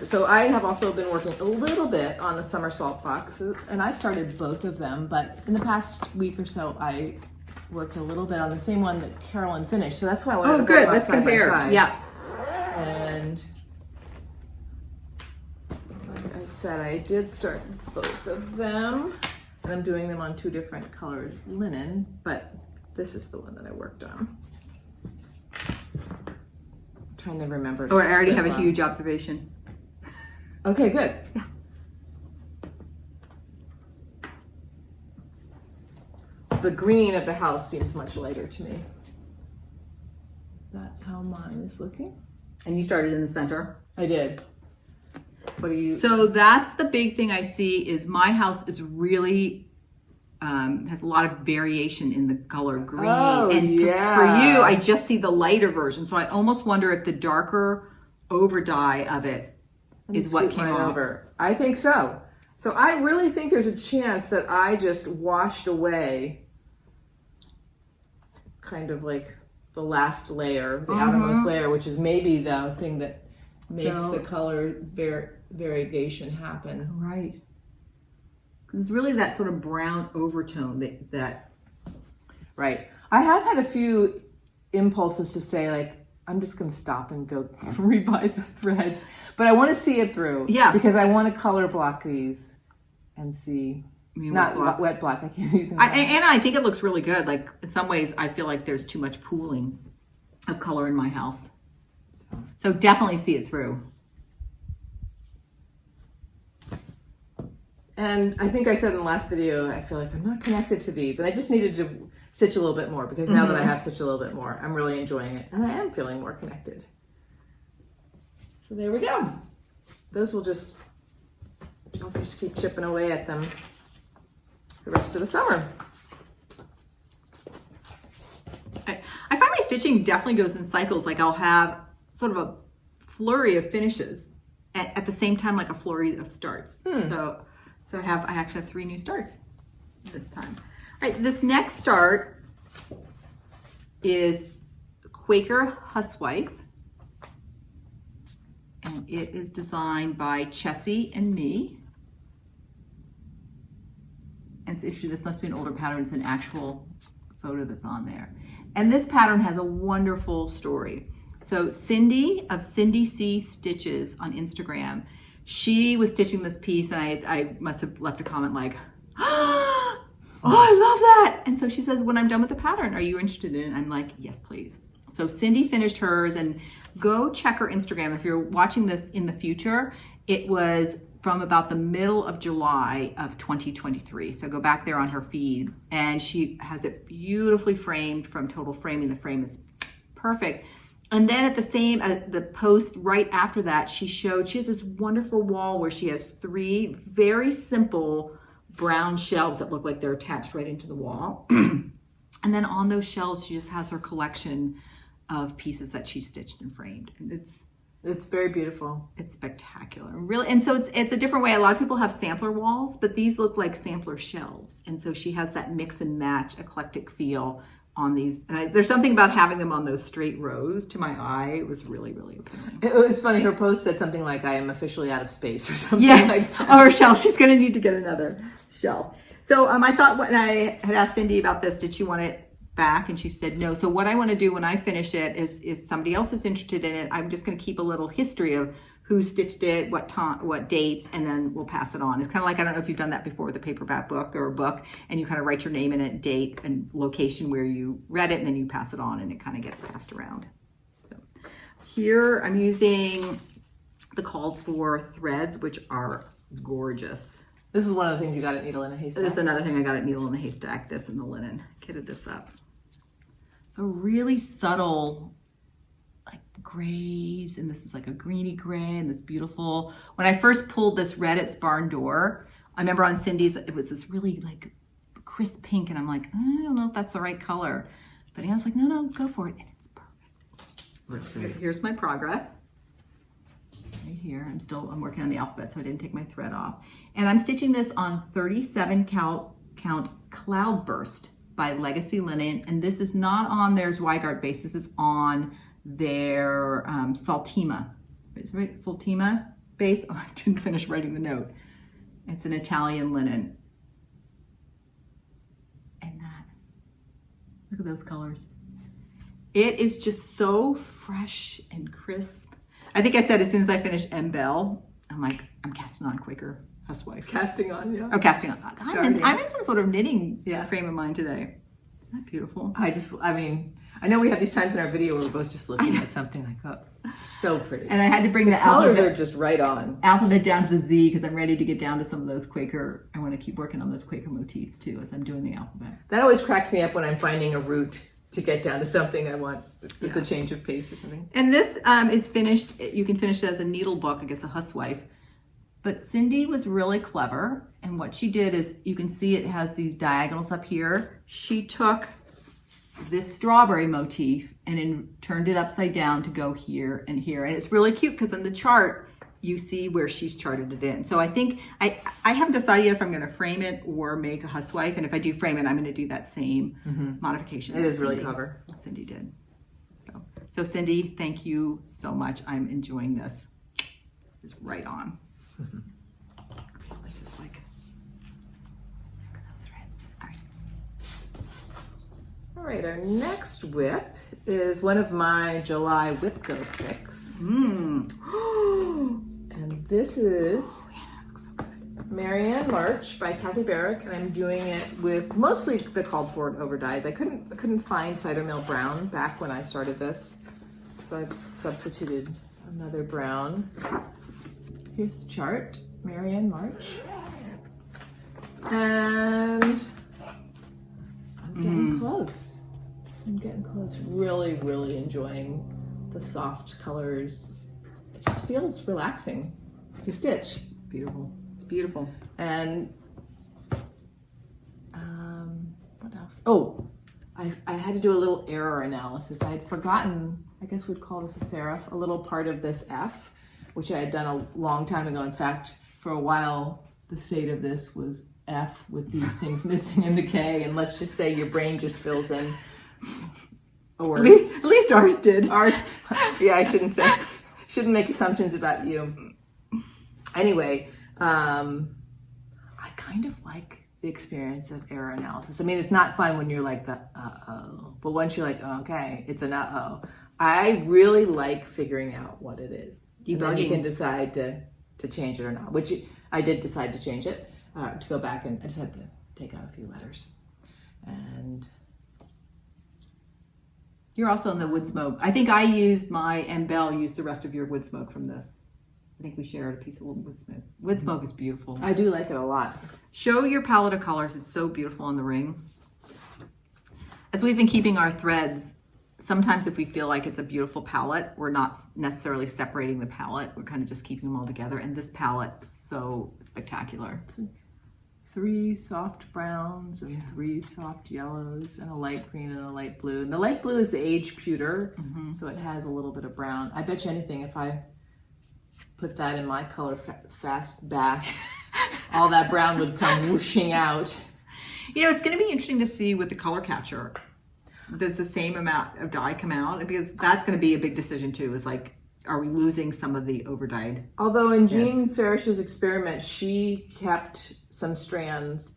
So I have also been working a little bit on the somersault boxes, and I started both of them, but in the past week or so, I worked a little bit on the same one that Carolyn finished. So that's why I wanted to good. Let's compare. Yeah. And like I said, I did start both of them, and I'm doing them on 2 different colored linen, but this is the one that I worked on. I'm trying to remember. Oh, I already have a huge observation. Okay, good. Yeah. The green of the house seems much lighter to me. That's how mine is looking. And you started in the center? I did. What do you? So that's the big thing I see is my house is really, has a lot of variation in the color green. Oh, and yeah. For you, I just see the lighter version. So I almost wonder if the darker over dye of it is what came over. I think so. So I really think there's a chance that I just washed away kind of like the last layer, the outermost layer, which is maybe the thing that makes the color variegation happen. Right. Because it's really that sort of brown overtone that. Right. I have had a few impulses to say like, I'm just going to stop and go rebuy the threads, but I want to see it through. Yeah. Because I want to color block these and see. Not wet black. I can't use them. And I think it looks really good. Like in some ways, I feel like there's too much pooling of color in my house. So definitely see it through. And I think I said in the last video, I feel like I'm not connected to these, and I just needed to stitch a little bit more because now that I have stitched a little bit more, I'm really enjoying it, and I am feeling more connected. So there we go. Those will I'll just keep chipping away at them the rest of the summer. I find my stitching definitely goes in cycles. Like I'll have sort of a flurry of finishes at the same time, like a flurry of starts. So I actually have 3 new starts this time. All right, this next start is Quaker Huswife, and it is designed by Chessie and me. And it's interesting, this must be an older pattern. It's an actual photo that's on there. And this pattern has a wonderful story. So Cindy of Cindy C Stitches on Instagram, she was stitching this piece, and I must have left a comment like, oh, I love that. And so she says, when I'm done with the pattern, are you interested in it? I'm like, yes, please. So Cindy finished hers, and go check her Instagram. If you're watching this in the future, it was from about the middle of July of 2023. So go back there on her feed, and she has it beautifully framed from Total Framing. The frame is perfect. And then at the post right after that, she has this wonderful wall where she has 3 very simple brown shelves that look like they're attached right into the wall. And then on those shelves, she just has her collection of pieces that she stitched and framed. And it's very beautiful. It's spectacular, really. And so it's a different way. A lot of people have sampler walls, but these look like sampler shelves. And so she has that mix and match eclectic feel on these. And there's something about having them on those straight rows to my eye. It was really, really appealing. It was funny. Her post said something like, I am officially out of space or something like that. Oh, her shelf. She's going to need to get another shelf. So I thought when I had asked Cindy about this, did she want it back? And she said no. So what I want to do when I finish it is somebody else is interested in it, I'm just going to keep a little history of who stitched it, what time, what dates, and then we'll pass it on. It's kind of like, I don't know if you've done that before with a paperback book or a book, and you kind of write your name in it, date and location where you read it, and then you pass it on, and it kind of gets passed around. So here I'm using the called for threads, which are gorgeous. This is one of the things you got at Needle in a Haystack. This is another thing I got at Needle in the Haystack, this and the linen. Kitted this up. So really subtle, like grays, and this is like a greeny gray, and this beautiful. When I first pulled this Reddit's barn door, I remember on Cindy's, it was this really like crisp pink, and I'm like, I don't know if that's the right color. But Anna's like, no, go for it, and it's perfect. Looks great. Here's my progress. Right here, I'm working on the alphabet, so I didn't take my thread off. And I'm stitching this on 37 count Cloudburst by Legacy Linen, and this is not on their Zweigart base, this is on their Saltima. Is it right? Saltima base? Oh, I didn't finish writing the note. It's an Italian linen. And that, look at those colors. It is just so fresh and crisp. I think I said as soon as I finished Bell, I'm like, I'm casting on Quaker Housewife. Casting on, yeah. Oh, casting on. I'm in some sort of knitting frame of mind today. Isn't that beautiful? I know we have these times in our video where we're both just looking at something like, oh, so pretty. And I had to bring the colors alphabet, are just right on. Alphabet down to the Z because I'm ready to get down to some of those Quaker. I want to keep working on those Quaker motifs too as I'm doing the alphabet. That always cracks me up when I'm finding a route to get down to something I want. It's a change of pace or something. And this is finished. You can finish it as a needle book, I guess a housewife. But Cindy was really clever. And what she did is, you can see it has these diagonals up here. She took this strawberry motif and turned it upside down to go here and here. And it's really cute because in the chart, you see where she's charted it in. So I think, I haven't decided yet if I'm gonna frame it or make a housewife. And if I do frame it, I'm gonna do that same modification. It is really clever. Cindy did. So Cindy, thank you so much. I'm enjoying this. It's right on. It's just like, look at those threads. All right. All right, our next whip is one of my July Whip Go picks. And this is Marianne March by Kathy Barrick, and I'm doing it with mostly the called for over dyes. I couldn't find Cider Mill Brown back when I started this, so I've substituted another brown. Here's the chart, Marianne March, and I'm getting close. I'm getting close. Really, really enjoying the soft colors. It just feels relaxing to stitch. It's beautiful. It's beautiful. And what else? Oh, I had to do a little error analysis. I had forgotten, I guess we'd call this a serif, a little part of this F, which I had done a long time ago. In fact, for a while, the state of this was F with these things missing in the K, and let's just say your brain just fills in a word. At least ours did. Ours, yeah, I shouldn't make assumptions about you. Anyway, I kind of like the experience of error analysis. I mean, it's not fun when you're like the uh-oh, but once you're like, oh, okay, it's an uh-oh. I really like figuring out what it is. And then you can decide to change it or not, which I did decide to change it, to go back, and I just had to take out a few letters. And you're also in the wood smoke. I think I used Belle used the rest of your wood smoke from this. I think we shared a piece of wood smoke. Wood smoke is beautiful. I do like it a lot. Show your palette of colors. It's so beautiful on the ring. As we've been keeping our threads, sometimes if we feel like it's a beautiful palette, we're not necessarily separating the palette. We're kind of just keeping them all together. And this palette is so spectacular. It's like 3 soft browns and 3 soft yellows and a light green and a light blue. And the light blue is the age pewter, so it has a little bit of brown. I bet you anything, if I put that in my color fast bath, all that brown would come whooshing out. You know, it's going to be interesting to see with the color catcher. Does the same amount of dye come out? Because that's going to be a big decision too, is like, are we losing some of the over-dyed? Although in Jean Farish's experiment, she kept some strands.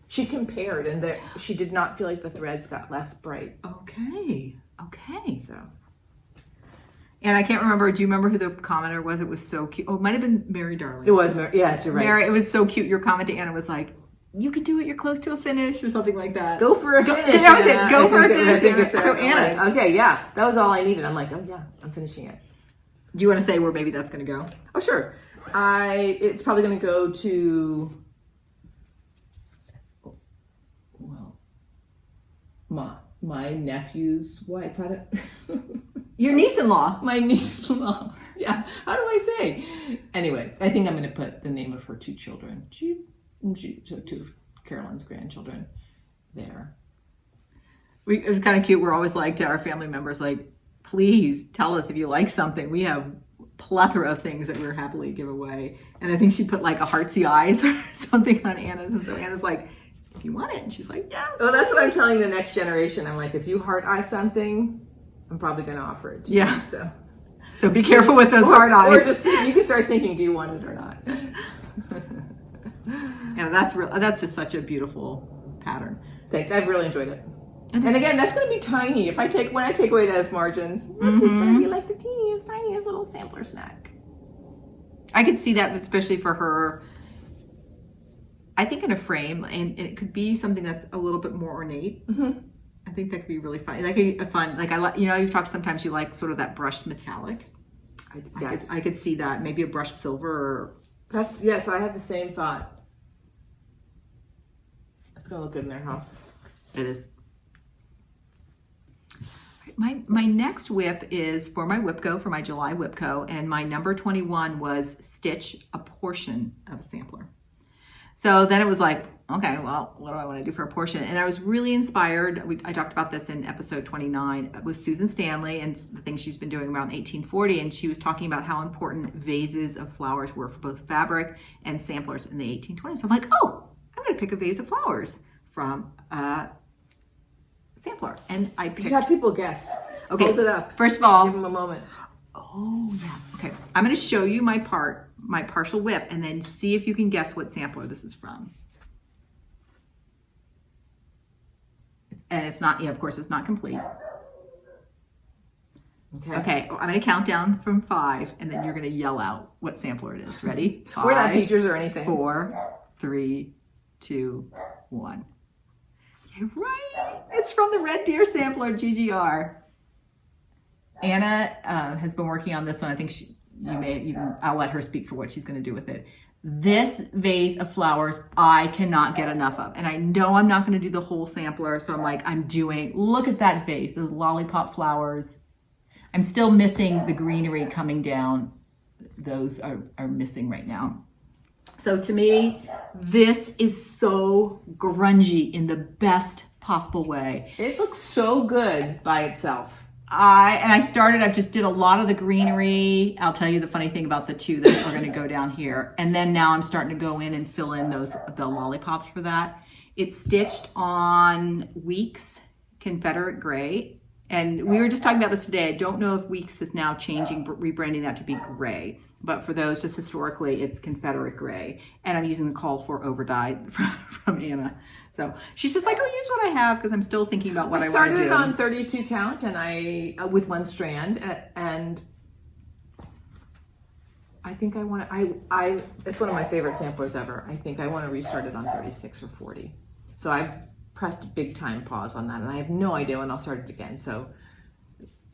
She compared, and she did not feel like the threads got less bright. Okay. So. And I can't remember, do you remember who the commenter was? It was so cute. Oh, it might have been Mary Darling. It was Mary, yes, you're right. Mary, it was so cute. Your comment to Anna was like, you could do it, you're close to a finish, or something like that. Go for a finish. That was it, go for a finish. So Anna. Okay, yeah, that was all I needed. I'm like, oh yeah, I'm finishing it. Do you want to say where maybe that's going to go? Oh, sure. It's probably going to go to my nephew's wife. How do Your niece-in-law. my niece-in-law? Yeah. How do I say? Anyway, I think I'm going to put the name of her two children, two of Carolyn's grandchildren, there. It was kind of cute. We're always like to our family members, like, please tell us if you like something. We have plethora of things that we're happily give away. And I think she put like a heartsy eyes or something on Anna's. And so Anna's like, if you want it. And she's like, yeah. Oh, that's what I'm telling the next generation. I'm like, if you heart eye something, I'm probably going to offer it to you. Yeah. So be careful with those hard eyes. Or just, you can start thinking, do you want it or not? Yeah, that's just such a beautiful pattern. Thanks. I've really enjoyed it. And again, that's going to be tiny. When I take away those margins, it's just going to be like the tiniest little sampler snack. I could see that, especially for her. I think in a frame, and it could be something that's a little bit more ornate. I think that could be really fun. Like a fun, like you've talked sometimes you like sort of that brushed metallic. I could see that, maybe a brushed silver. Yes, I have the same thought. It's going to look good in their house. It is. My next whip is for my WIPCO, for my July WIPCO, and my number 21 was stitch a portion of a sampler. So then it was like, okay, well, what do I want to do for a portion? And I was really inspired. I talked about this in episode 29 with Susan Stanley and the things she's been doing around 1840. And she was talking about how important vases of flowers were for both fabric and samplers in the 1820s. So I'm like, oh, I'm going to pick a vase of flowers from sampler. And I picked. You have people guess. Okay. Hold it up. First of all. Give them a moment. Oh, yeah. Okay. I'm going to show you my partial whip, and then see if you can guess what sampler this is from. And it's not, of course, it's not complete. Okay. I'm going to count down from 5, and then you're going to yell out what sampler it is. Ready? 5, we're not teachers or anything. 4, 3, 2, 1. You're right. It's from the Red Deer sampler, GGR. Anna has been working on this one. I think I'll let her speak for what she's going to do with it. This vase of flowers, I cannot get enough of. And I know I'm not going to do the whole sampler. So I'm like, look at that vase, those lollipop flowers. I'm still missing the greenery coming down. Those are missing right now. So to me, this is so grungy in the best possible way. It looks so good by itself. I just did a lot of the greenery. I'll tell you the funny thing about the two that are going to go down here. And then now I'm starting to go in and fill in the lollipops for that. It's stitched on Weeks Confederate Gray. And we were just talking about this today. I don't know if Weeks is now rebranding that to be gray. But for those, just historically, it's Confederate Gray. And I'm using the call for overdye from Anna. So she's just like, oh, use what I have, because I'm still thinking about what I want to do. I started on 32 count with one strand, and I think I want to, it's one of my favorite samplers ever. I think I want to restart it on 36 or 40. So I've pressed big time pause on that, and I have no idea when I'll start it again. So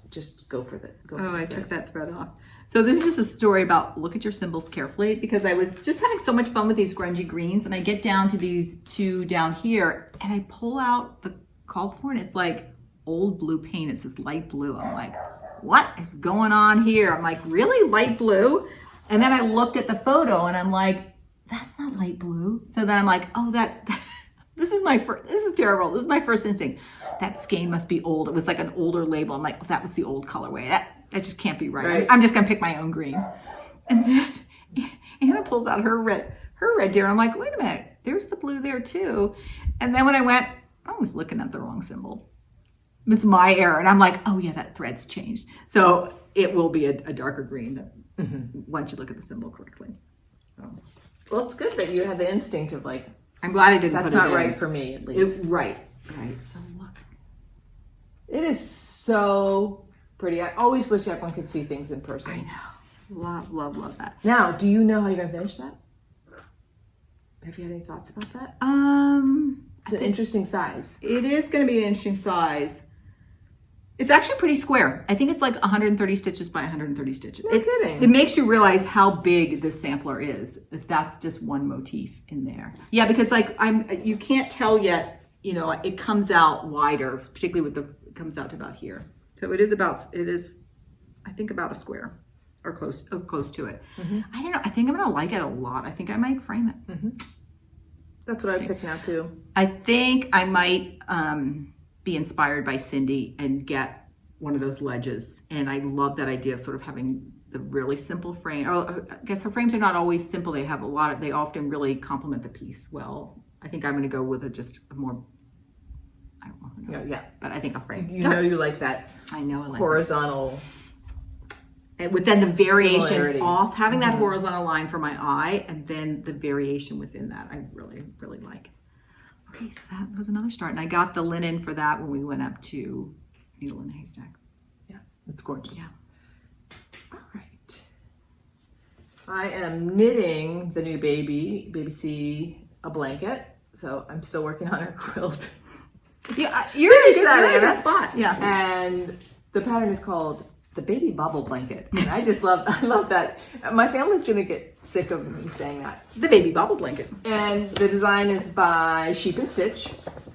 just go for it. I took that thread off. So this is just a story about look at your symbols carefully, because I was just having so much fun with these grungy greens, and I get down to these two down here and I pull out the called for, and it's like old blue paint. It's this light blue. I'm like, what is going on here? I'm like, really, light blue? And then I looked at the photo and I'm like, that's not light blue. So then I'm like, oh, this is terrible. This is my first instinct. That skein must be old. It was like an older label. I'm like, oh, that was the old colorway. That just can't be right. I'm just gonna pick my own green. And then Anna pulls out her red deer. I'm like, wait a minute, there's the blue there too. And then when I went, I was looking at the wrong symbol. It's my error. And I'm like, oh yeah, that thread's changed. So it will be a darker green once you look at the symbol correctly. So. Well, it's good that you had the instinct of like, I'm glad I didn't that's put it not in. right for me, at least. Right. So look. It is so pretty. I always wish everyone could see things in person. I know. Love that. Now, do you know how you're going to finish that? Have you had any thoughts about that? It's an interesting size. It is going to be an interesting size. It's actually pretty square. I think it's like 130 stitches by 130 stitches. No kidding. It makes you realize how big this sampler is, if that's just one motif in there. Yeah, because like you can't tell yet you know, it comes out wider, particularly with it comes out to about here. So it is, I think about a square or close to it. I don't know. I think I'm going to like it a lot. I think I might frame it. That's what I picked now too. I think I might be inspired by Cindy and get one of those ledges. And I love that idea of sort of having the really simple frame. Or I guess her frames are not always simple. They have they often really complement the piece well. I think I'm going to go with just a more, I don't know. Yeah. But I think I'll frame. You know you like that. I know I like horizontal. And with then the variation Similarity. off, having that horizontal line for my eye, and then the variation within that, I really, really like. Okay, so that was another start. And I got the linen for that when we went up to Needle in the Haystack. Yeah, it's gorgeous. Yeah. All right. I am knitting the new baby C, a blanket. So I'm still working on her quilt. Yeah, you're in that, a good spot. Yeah. And the pattern is called the baby bubble blanket. And I love that. My family's gonna get sick of me saying that. The baby bubble blanket. And the design is by Sheep and Stitch.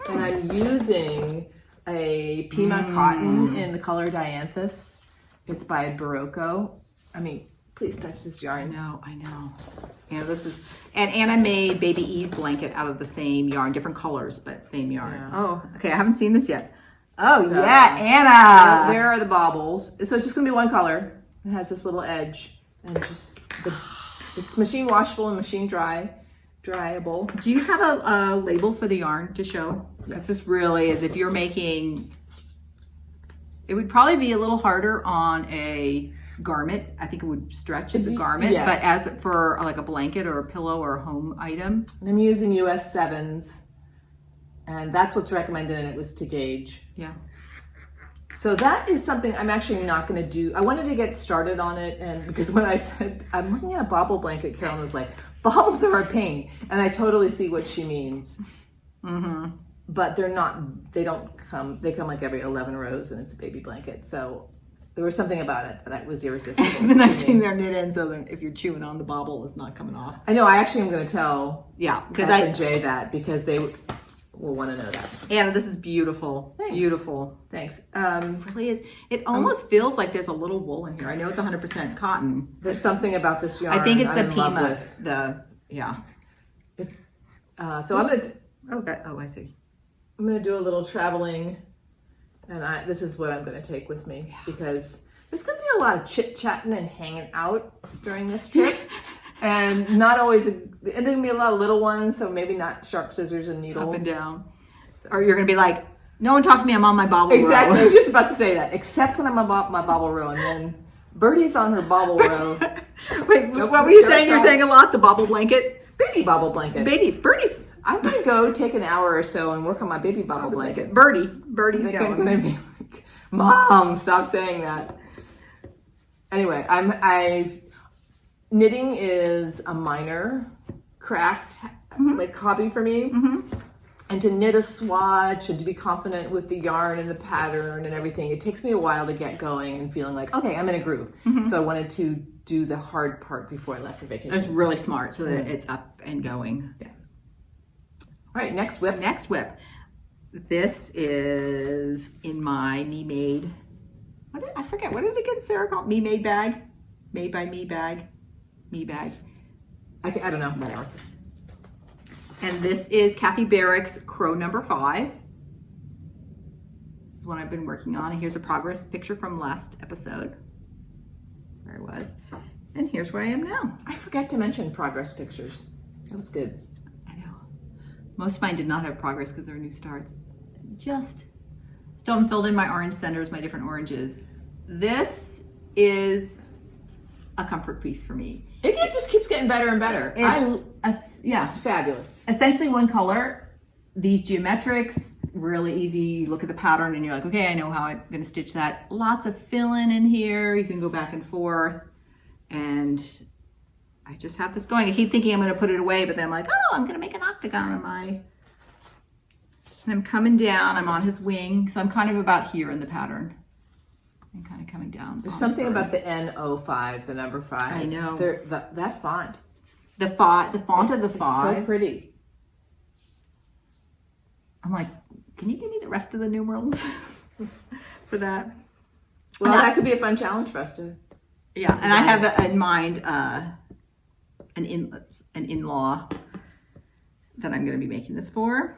And I'm using a Pima cotton in the color Dianthus. It's by Barocco. I mean, please touch this yarn. I know. Yeah, this is, and Anna made Baby E's blanket out of the same yarn, different colors, but same yarn. Yeah. Oh, okay, I haven't seen this yet. Oh, So, yeah, Anna. There are the baubles. So it's just gonna be one color. It has this little edge. And it's machine washable and machine dryable. Do you have a label for the yarn to show? Because this really is, if you're making, it would probably be a little harder on a garment. I think it would stretch as a garment, yes. but as for like a blanket or a pillow or a home item. And I'm using US 7s. And that's what's recommended, and it was to gauge. Yeah. So that is something I'm actually not going to do. I wanted to get started on it, and because when I said I'm looking at a bobble blanket, Carolyn was like, "Bobbles are a pain," and I totally see what she means. But they're not. They don't come. They come like every 11 rows, and it's a baby blanket. So there was something about it that was irresistible. The nice thing they're knit in, so that if you're chewing on the bobble, it's not coming off. I know. I actually am going to tell because S and J that because they will want to know that. Anna, this is beautiful. Thanks. Beautiful. Thanks. It really is. It almost feels like there's a little wool in here. I know it's 100% cotton. There's something about this yarn. I think it's the I'm in love Pima. with. So I'm gonna. I see. I'm gonna do a little traveling, and this is what I'm gonna take with me because there's gonna be a lot of chit-chatting and hanging out during this trip. And not always, and there's gonna be a lot of little ones, so maybe not sharp scissors and needles. Up and down. So. Or you're gonna be like, no one talk to me, I'm on my bobble row. Exactly, I was just about to say that, except when I'm on my bobble row, and then Birdie's on her bobble row. Wait, what were you saying? You're saying a lot, the bobble blanket? Baby bobble blanket. Birdie's. I'm gonna go take an hour or so and work on my baby bobble blanket. Birdie's I'm going. gonna be like, Mom, stop saying that. Anyway, knitting is a minor craft, like hobby for me. And to knit a swatch and to be confident with the yarn and the pattern and everything, it takes me a while to get going and feeling like, okay, I'm in a groove. So I wanted to do the hard part before I left for vacation. That's really smart, so that it's up and going. Yeah. All right, next whip. Next whip. This is in my Me Made. I forget, what did it again, Sarah call it? Me Made bag? Made by Me bag? Me bag. I don't know. Whatever. And this is Kathy Barrick's Crow number 5. This is one I've been working on. And here's a progress picture from last episode, where I was. And here's where I am now. I forgot to mention progress pictures. That was good. I know. Most of mine did not have progress because they're new starts. Still haven't filled in my orange centers, my different oranges. This is a comfort piece for me. It just keeps getting better and better. It's fabulous. Essentially one color. These geometrics, really easy. You look at the pattern and you're like, okay, I know how I'm going to stitch that. Lots of fill-in in here. You can go back and forth. And I just have this going. I keep thinking I'm going to put it away, but then I'm like, oh, I'm going to make an octagon on my... And I'm coming down. I'm on his wing. So I'm kind of about here in the pattern. And kind of coming down. There's something about the N05, the number 5. I know. That font. The font of the 5. It's so pretty. I'm like, can you give me the rest of the numerals for that? Well, that could be a fun challenge for us to. Yeah, and I have in mind an in-law that I'm going to be making this for.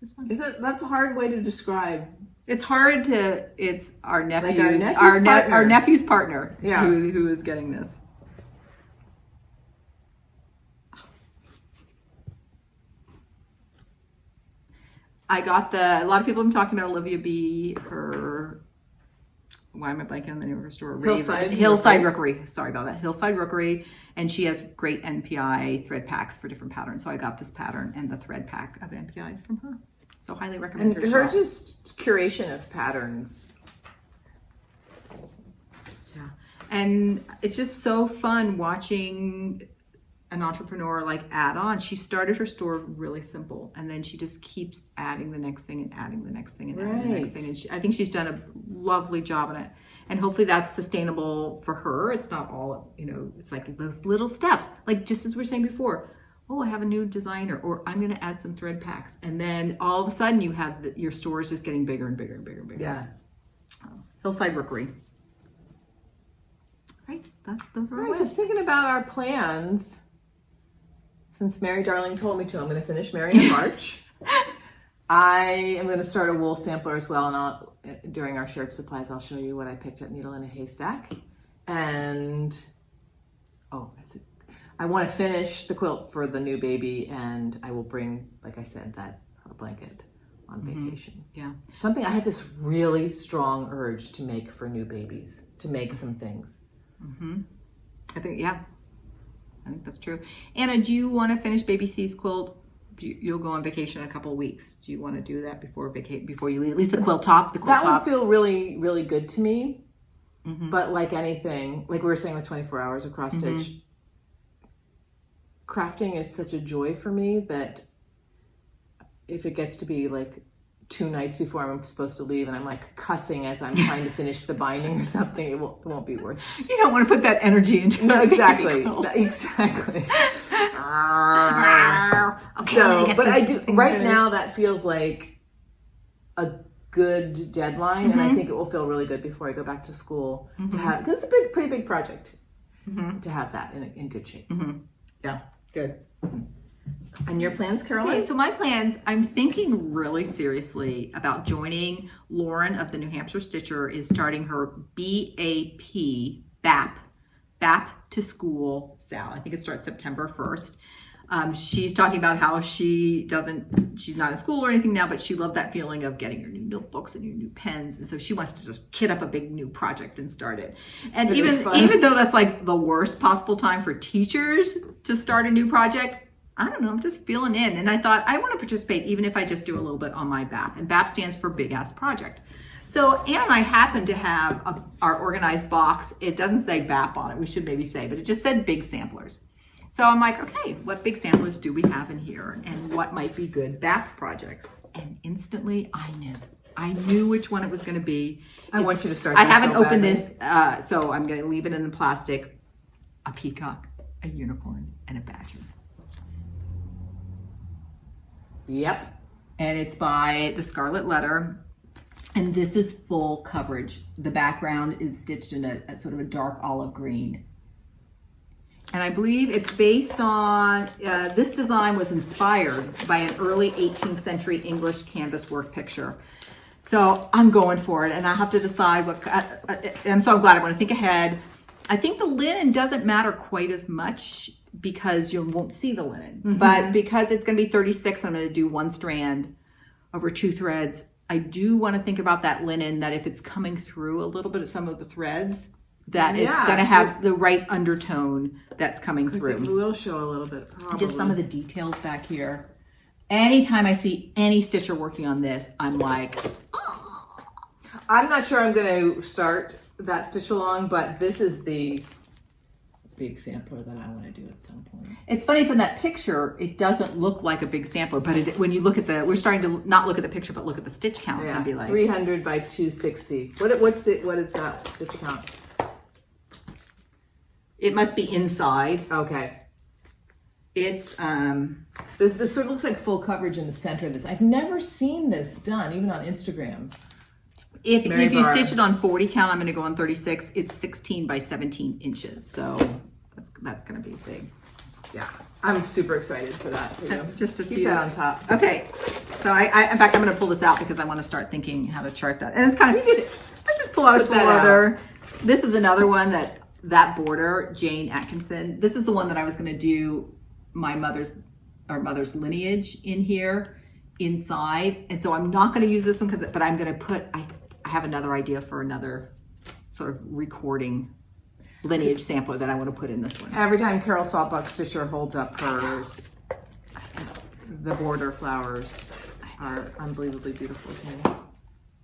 It's fun. That's a hard way to describe. It's hard to. It's our nephew's, like our nephew's partner. Yeah. Who is getting this. I got a lot of people have been talking about Olivia B. Why am I blanking on the name of her store? Hillside Rookery. Sorry about that. Hillside Rookery. And she has great NPI thread packs for different patterns. So I got this pattern and the thread pack of NPIs from her. So highly recommend her. And her just curation of patterns. Yeah. And it's just so fun watching an entrepreneur like add on. She started her store really simple, and then she just keeps adding the next thing and adding the next thing and adding the next thing. And I think she's done a lovely job on it. And hopefully that's sustainable for her. It's not all, it's like those little steps. Like just as we were saying before, oh, I have a new designer, or I'm going to add some thread packs. And then all of a sudden you have your store is just getting bigger and bigger and bigger and bigger. Yeah. Hillside Rookery. Right. Those are all right. Just thinking about our plans. Since Mary Darling told me to, I'm going to finish Mary in March. I am going to start a wool sampler as well, and during our shared supplies, I'll show you what I picked up Needle in a Haystack. And I want to finish the quilt for the new baby, and I will bring, like I said, that blanket on vacation. Yeah. I had this really strong urge to make for new babies, to make some things. I think that's true. Anna, do you want to finish Baby C's quilt? You'll go on vacation in a couple of weeks. Do you want to do that before you leave? At least the quilt top. That would feel really, really good to me. But like anything, like we were saying with 24 hours of cross stitch, crafting is such a joy for me that if it gets to be like 2 nights before I'm supposed to leave and I'm like cussing as I'm trying to finish the binding or something, it won't be worth it. You don't want to put that energy into it. No, exactly. Exactly. But I do right now. That feels like a good deadline, and I think it will feel really good before I go back to school to have, because it's a pretty big project to have that in good shape. Yeah, good. And your plans, Carolyn? Okay, so my plans, I'm thinking really seriously about joining Lauren of the New Hampshire Stitcher is starting her BAP to school sale. I think it starts September 1st. She's talking about how she's not in school or anything now, but she loved that feeling of getting your new notebooks and your new pens. And so she wants to just kit up a big new project and start it. And even though that's like the worst possible time for teachers to start a new project, I don't know, I'm just feeling in. And I thought I want to participate even if I just do a little bit on my BAP. And BAP stands for Big Ass Project. So Anne and I happen to have our organized box. It doesn't say BAP on it, we should maybe say, but it just said big samplers. So I'm like, okay, what big samplers do we have in here? And what might be good BAP projects? And instantly I knew which one it was going to be. I want you to start. I haven't opened this, so I'm going to leave it in the plastic. A peacock, a unicorn, and a badger. Yep. And it's by the Scarlet Letter. And this is full coverage. The background is stitched in a sort of a dark olive green. And I believe it's based on, this design was inspired by an early 18th century English canvas work picture. So I'm going for it, and I have to decide what, I'm so glad I want to think ahead. I think the linen doesn't matter quite as much because you won't see the linen. But because it's going to be 36, I'm going to do 1 strand over 2 threads. I do want to think about that linen, that if it's coming through a little bit of some of the threads, that it's going to have the right undertone that's coming through. It will show a little bit, probably. Just some of the details back here. Anytime I see any stitcher working on this, I'm like, oh. I'm not sure I'm going to start that stitch along, but this is the big sampler that I want to do at some point. It's funny, from that picture, it doesn't look like a big sampler, but when you look at we're starting to not look at the picture, but look at the stitch counts and be like 300 by 260. What is that stitch count? It must be inside. Okay. It's This sort of looks like full coverage in the center of this. I've never seen this done, even on Instagram. if you stitch it on 40 count, I'm going to go on 36. It's 16 by 17 inches, so that's going to be big. Yeah, I'm super excited for that. For you. Just to keep that on top. Okay, so I in fact I'm going to pull this out because I want to start thinking how to chart that. And it's kind of let's just pull out a full other. This is another one that border, Jane Atkinson. This is the one that I was going to do my mother's lineage in here inside, and so I'm not going to use this one but I'm going to put. I have another idea for another sort of recording lineage sampler that I want to put in this one. Every time Carol Saltbuck Stitcher holds up hers, the border flowers are unbelievably beautiful to me.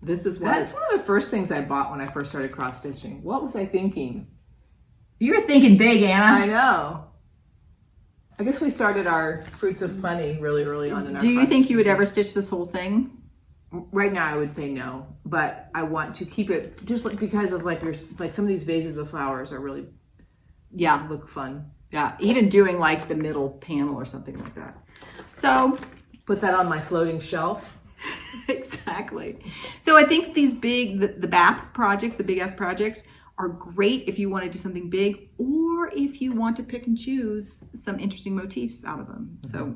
That's one of the first things I bought when I first started cross stitching. What was I thinking? You're thinking big, Anna. I know. I guess we started our Fruits of Plenty really early on in our Do you think you would ever stitch this whole thing? Right now I would say no, but I want to keep it just because of like some of these vases of flowers are really look fun. Yeah, even doing like the middle panel or something like that. So put that on my floating shelf. Exactly. So I think these the BAP projects, the big S projects, are great if you want to do something big or if you want to pick and choose some interesting motifs out of them. Mm-hmm.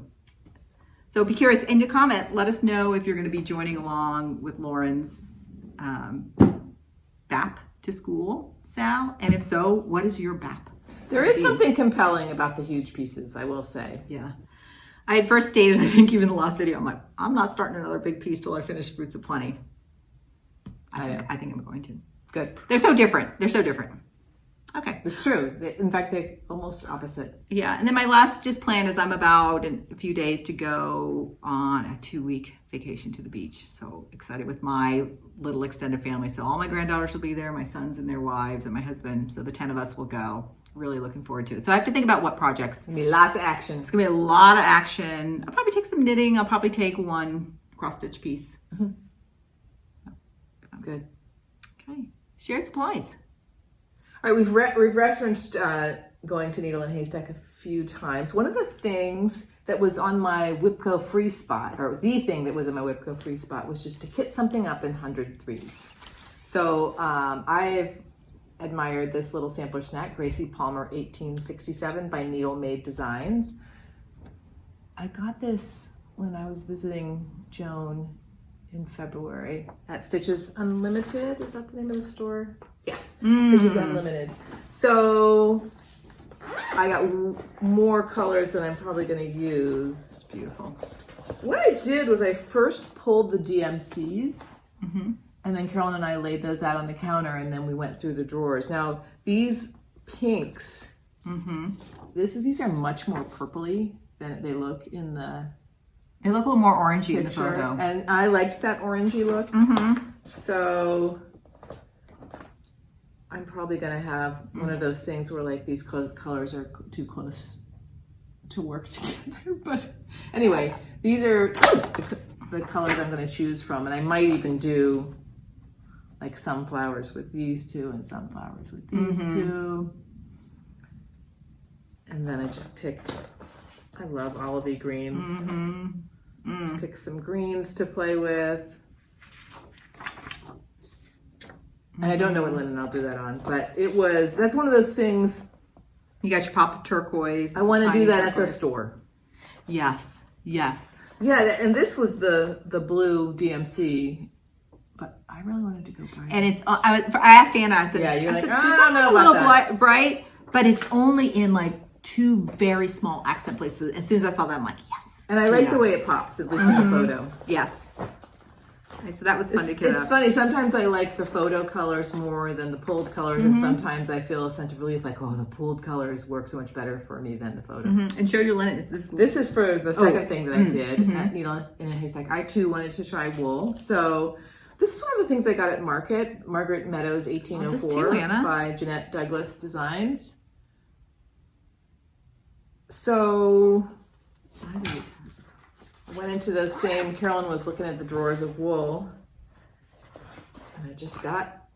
So be curious. In the comment, let us know if you're going to be joining along with Lauren's BAP to school, Sal. And if so, what is your BAP? There is something compelling about the huge pieces, I will say. Yeah. I had first stated, I think even in the last video, I'm like, I'm not starting another big piece till I finish Fruits of Plenty. I think I'm going to. Good. They're so different. Okay. It's true. In fact, they're almost opposite. Yeah. And then my last plan is I'm about in a few days to go on a 2-week vacation to the beach. So excited with my little extended family. So all my granddaughters will be there, my sons and their wives and my husband. So the 10 of us will go. Really looking forward to it. So I have to think about what projects. It's gonna be lots of action. It's gonna be a lot of action. I'll probably take some knitting. I'll probably take one cross stitch piece. Mm-hmm. Good. Okay. Shared supplies. All right, we've referenced going to Needle and Haystack a few times. One of the things that was on my Whipco free spot, or the thing that was in my Whipco free spot, was just to kit something up in 100 threes. So I've admired this little sampler snack, Gracie Palmer 1867 by Needle Made Designs. I got this when I was visiting Joan in February at Stitches Unlimited. Is that the name of the store? Yes, Stitches Unlimited. So I got more colors than I'm probably going to use. It's beautiful. What I did was I first pulled the DMCs, and then Carolyn and I laid those out on the counter, and then we went through the drawers. Now these pinks, these are much more purpley than they look in the. They look a little more orangey picture, in the photo. And I liked that orangey look. So I'm probably going to have one of those things where like these colors are too close to work together. But anyway, these are the colors I'm going to choose from. And I might even do like sunflowers with these two and sunflowers with these two. And then I just picked, I love olivey greens. Pick some greens to play with. And I don't know what linen I'll do that on, but that's one of those things. You got your pop of turquoise. I want to do that at the store. Yes, yes. Yeah, and this was the blue DMC, but I really wanted to go bright. And it's, I asked Anna, I said, yeah, you're like, I don't know about that. Bright, but it's only in like 2 very small accent places. As soon as I saw that, I'm like, yes. And I like the way it pops, at least in the photo. Yes. Okay, so that was fun to get It's funny, sometimes I like the photo colors more than the pulled colors, and sometimes I feel a sense of relief, like, oh, the pulled colors work so much better for me than the photo. And show your linen. This is for the second thing that I did at Needle in a Haystack. I too wanted to try wool. So this is one of the things I got at Market, Margaret Meadows 1804 by Jeanette Douglas Designs. So I went into those same, Carolyn was looking at the drawers of wool, and I just got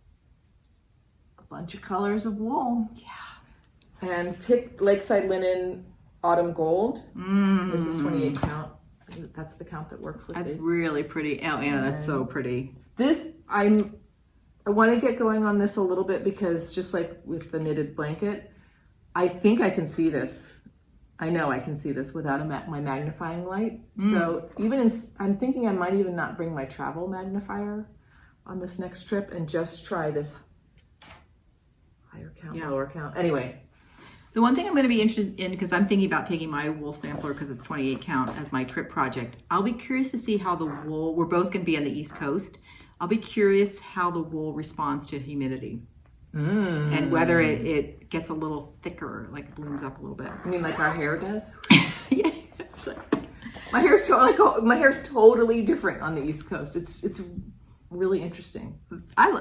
a bunch of colors of wool. Yeah. And picked Lakeside Linen autumn gold. Mm. This is 28 count. That's the count that works with That's this. really pretty. Oh, Anna, that's so pretty. This, I want to get going on this a little bit because just like with the knitted blanket, I think I can see this. I know I can see this without my magnifying light. So I'm thinking I might even not bring my travel magnifier on this next trip and just try this higher count, lower count. Anyway. The one thing I'm going to be interested in, because I'm thinking about taking my wool sampler because it's 28 count as my trip project. I'll be curious to see how the wool, we're both going to be on the East Coast. I'll be curious how the wool responds to humidity. And whether it gets a little thicker, like blooms up a little bit. I mean, like our hair does? Yeah. My hair's totally different on the East Coast. It's really interesting.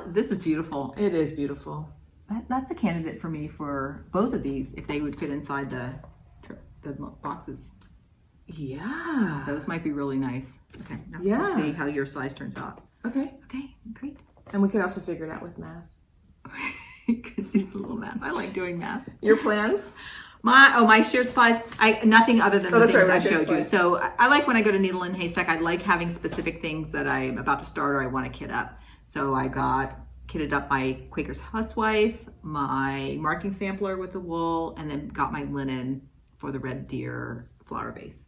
This is beautiful. It is beautiful. That's a candidate for me for both of these if they would fit inside the boxes. Yeah. Those might be really nice. Okay. Let's see how your size turns out. Okay. Okay. Great. And we could also figure it out with math. It's a little math. I like doing math. Your plans? My shared supplies. Nothing other than the things I showed you. Supplies. So I like when I go to Needle and Haystack. I like having specific things that I'm about to start or I want to kit up. So I kitted up my Quaker's Housewife, my marking sampler with the wool, and then got my linen for the red deer flower vase.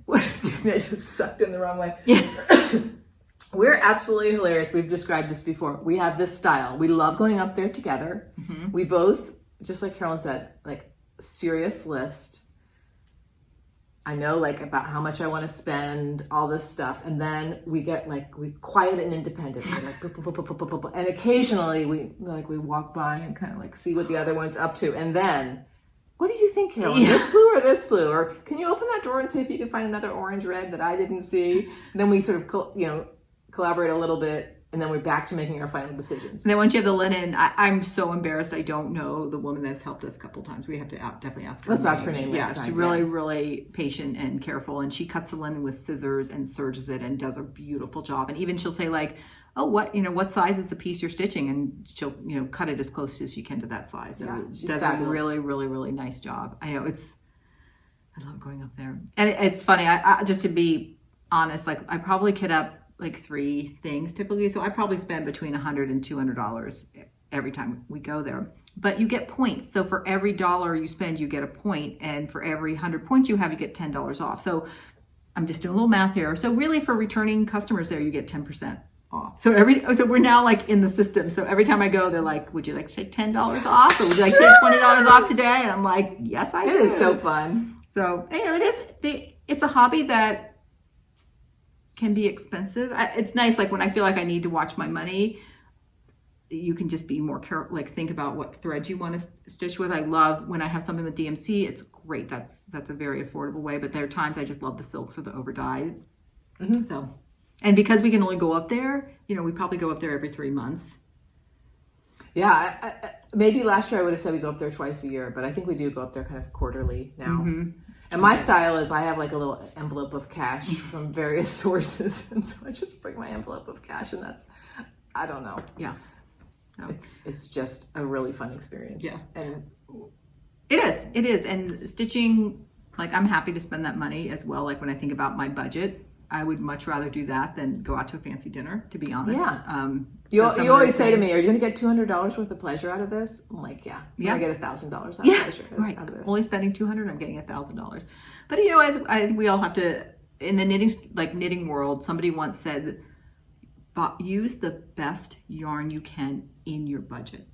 Excuse me, I just sucked in the wrong way. Yeah. We're absolutely hilarious. We've described this before. We have this style. We love going up there together. Mm-hmm. We both, just like Carolyn said, like serious list. I know like about how much I want to spend, all this stuff. And then we get like, we quiet and independent. We're like, boop, boop, boop, boop, boop, boop. And occasionally we walk by and kind of like see what the other one's up to. And then, what do you think, Carolyn? This blue or this blue? Or can you open that drawer and see if you can find another orange red that I didn't see? And then we sort of, collaborate a little bit, and then we're back to making our final decisions. And then once you have the linen, I'm so embarrassed. I don't know the woman that's helped us a couple times. We have to definitely ask her. Let's ask her name next time. She's really, really patient and careful, and she cuts the linen with scissors and serges it and does a beautiful job. And even she'll say like, oh, what size is the piece you're stitching? And she'll, cut it as close as she can to that size. So she does fabulous. A really, really, really nice job. I know I love going up there. And it's funny, I just to be honest, like I probably kit up like 3 things typically. So I probably spend between $100 and $200 every time we go there. But you get points. So for every $1 you spend, you get a point. And for every 100 points you have, you get $10 off. So I'm just doing a little math here. So really for returning customers there, you get 10% off. So we're now like in the system. So every time I go, they're like, would you like to take $10 off? Or would you like to take $20 off today? And I'm like, yes, I do. It is so fun. So it's a hobby that can be expensive. It's nice, like when I feel like I need to watch my money, you can just be more careful, like think about what threads you want to stitch with. I love when I have something with DMC, it's great. That's a very affordable way, but there are times I just love the silks or the over dyed. Mm-hmm. So, and because we can only go up there, we probably go up there every 3 months. Yeah, maybe last year I would have said we go up there twice a year, but I think we do go up there kind of quarterly now. Mm-hmm. And my style is I have like a little envelope of cash from various sources. And so I just bring my envelope of cash, and that's, I don't know. Yeah. No. It's just a really fun experience. Yeah. And it is. And stitching, like I'm happy to spend that money as well. Like when I think about my budget, I would much rather do that than go out to a fancy dinner, to be honest. Yeah. You always say to me, are you going to get $200 worth of pleasure out of this? I'm like, yeah. I get $1,000 out of pleasure out of this. Only spending $200, I'm getting $1,000. But I think we all have to, in the knitting world, somebody once said, use the best yarn you can in your budget.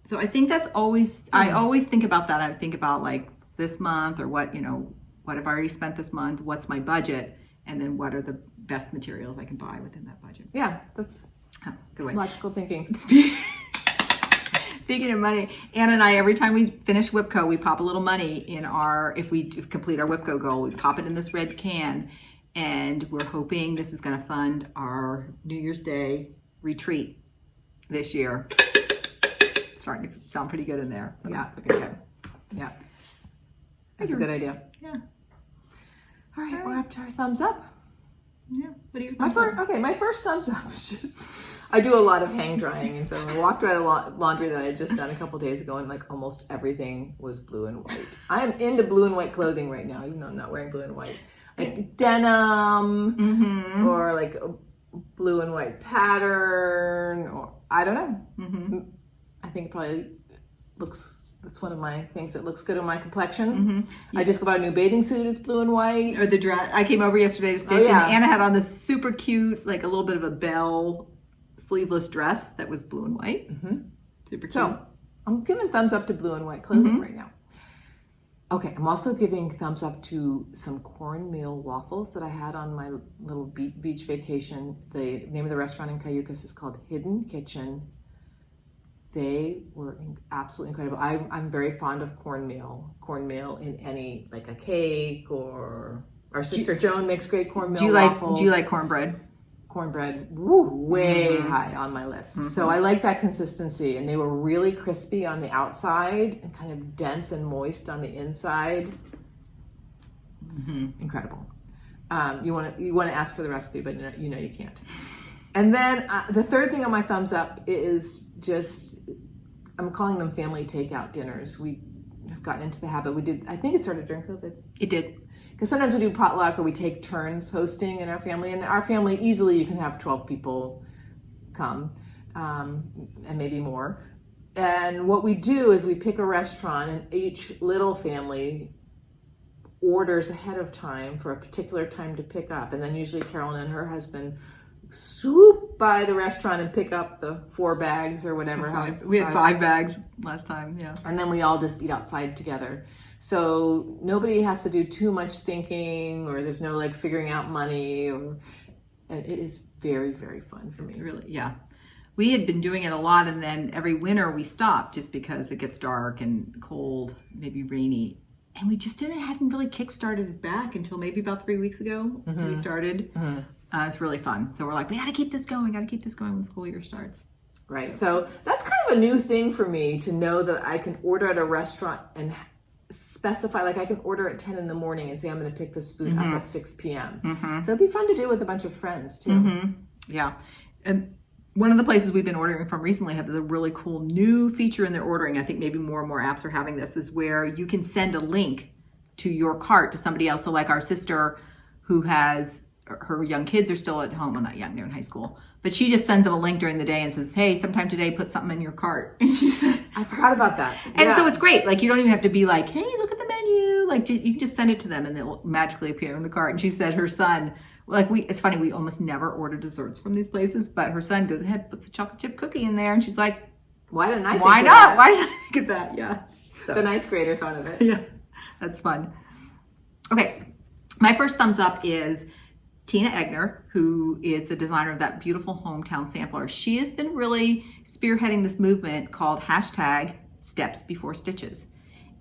So I think that's always, I always think about that. I think about like this month or what have I already spent this month? What's my budget? And then what are the best materials I can buy within that budget? Yeah, that's good way. Logical thinking. Speaking of money, Anna and I, every time we finish WIPCO, we pop a little money in if we complete our WIPCO goal, we pop it in this red can, and we're hoping this is going to fund our New Year's Day retreat this year. Starting to sound pretty good in there. So yeah. Looking good. Yeah. That's a good idea. Yeah. All right, we're up to our thumbs up. Yeah. What are your My thumbs up? my first thumbs up is just, I do a lot of hang drying, and so I walked by the laundry that I had just done a couple days ago, and like almost everything was blue and white. I'm into blue and white clothing right now, even though I'm not wearing blue and white. Like denim, or like a blue and white pattern, or I don't know. I think probably that's one of my things that looks good on my complexion. I just bought a new bathing suit. It's blue and white. Or the dress. I came over yesterday to stitch, and Anna had on this super cute, like a little bit of a bell sleeveless dress that was blue and white. Super cute. So I'm giving thumbs up to blue and white clothing right now. Okay, I'm also giving thumbs up to some cornmeal waffles that I had on my little beach vacation. The name of the restaurant in Cayucas is called Hidden Kitchen. They were absolutely incredible. I'm very fond of cornmeal. Cornmeal in any, like a cake, or our sister Joan makes great cornmeal waffles. Do you like cornbread? Cornbread, way high on my list. So I like that consistency, and they were really crispy on the outside and kind of dense and moist on the inside. Incredible. You want to ask for the recipe, but you know you can't. And then the third thing on my thumbs up is just, I'm calling them family takeout dinners. We have gotten into the habit. I think it started during COVID. It did. Because sometimes we do potluck, or we take turns hosting in our family. And our family, easily you can have 12 people come, and maybe more. And what we do is we pick a restaurant, and each little family orders ahead of time for a particular time to pick up. And then usually Carolyn and her husband swoop by the restaurant and pick up the 4 bags or whatever. We had 5 bags last time, yeah. And then we all just eat outside together. So nobody has to do too much thinking, or there's no like figuring out money, and it is very, very fun for me. It's really, yeah. We had been doing it a lot, and then every winter we stopped just because it gets dark and cold, maybe rainy. And we just hadn't really kick-started it back until maybe about 3 weeks ago. We started. It's really fun. So we're like, we got to keep this going. When the school year starts. Right. So that's kind of a new thing for me, to know that I can order at a restaurant and specify, like I can order at 10 in the morning and say I'm going to pick this food up at 6 p.m. So it'd be fun to do with a bunch of friends too. Yeah. And one of the places we've been ordering from recently have a really cool new feature in their ordering. I think maybe more and more apps are having this, is where you can send a link to your cart to somebody else. So like our sister, who has her young kids are still at home. Well, not young, they're in high school. But she just sends them a link during the day and says, hey, sometime today, put something in your cart. And she said, I forgot about that. And so it's great. Like, you don't even have to be like, hey, look at the menu. Like, you can just send it to them and it will magically appear in the cart. And she said her son, like, it's funny, we almost never order desserts from these places, but her son goes ahead, puts a chocolate chip cookie in there, and she's like, why didn't I think why of not? that? Why did I think of that? Yeah. So. The 9th grader thought of it. Yeah, that's fun. Okay, my first thumbs up is Tina Egner, who is the designer of that beautiful hometown sampler. She has been really spearheading this movement called #StepsBeforeStitches.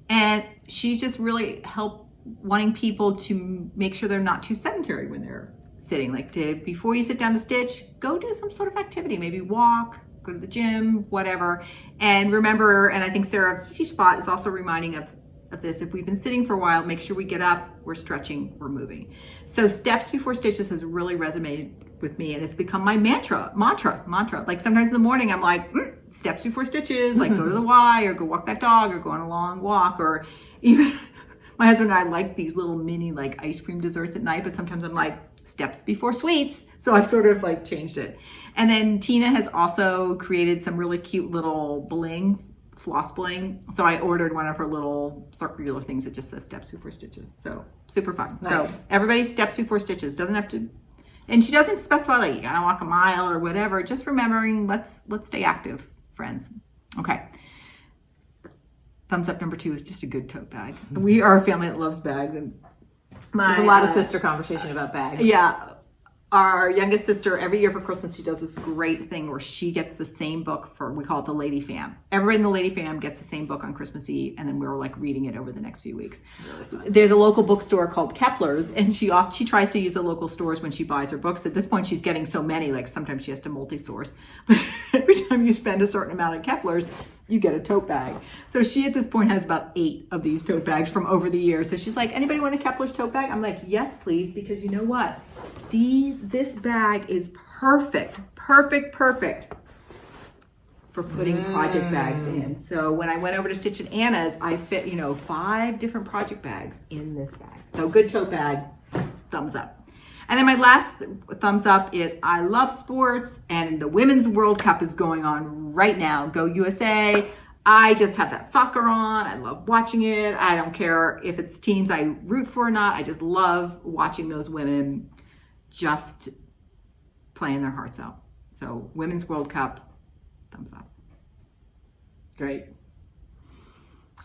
And she's just really wanting people to make sure they're not too sedentary when they're sitting. Like, before you sit down to stitch, go do some sort of activity, maybe walk, go to the gym, whatever. And remember, and I think Sarah of Stitchy Spot is also reminding us of this, if we've been sitting for a while, make sure we get up, we're stretching, we're moving. So Steps Before Stitches has really resonated with me, and it's become my mantra. Like sometimes in the morning I'm like, steps before stitches, like go to the Y, or go walk that dog, or go on a long walk, or even my husband and I like these little mini like ice cream desserts at night, but sometimes I'm like, steps before sweets. So I've sort of like changed it. And then Tina has also created some really cute little bling, floss bling. So I ordered one of her little circular things that just says steps before stitches. So super fun. Nice. So everybody steps before stitches. Doesn't have to, and she doesn't specify like you gotta walk a mile or whatever. Just remembering, let's stay active, friends. Okay. Thumbs up number 2 is just a good tote bag. We are a family that loves bags, and there's a lot of sister conversation about bags. Yeah. Our youngest sister, every year for Christmas, she does this great thing where she gets the same book we call it the Lady Fam. Everybody in the Lady Fam gets the same book on Christmas Eve, and then we're like reading it over the next few weeks. Really, there's a local bookstore called Kepler's, and she tries to use the local stores when she buys her books. At this point, she's getting so many, like sometimes she has to multi-source. But every time you spend a certain amount at Kepler's, you get a tote bag. So she at this point has about 8 of these tote bags from over the years. So she's like, anybody want a Kepler's tote bag? I'm like, yes, please, because you know what? This bag is perfect for putting project bags in. So when I went over to Stitch and Anna's, I fit, 5 different project bags in this bag. So good tote bag, thumbs up. And then my last thumbs up is I love sports, and the Women's World Cup is going on right now. Go USA. I just have that soccer on. I love watching it. I don't care if it's teams I root for or not. I just love watching those women just playing their hearts out. So Women's World Cup, thumbs up. Great.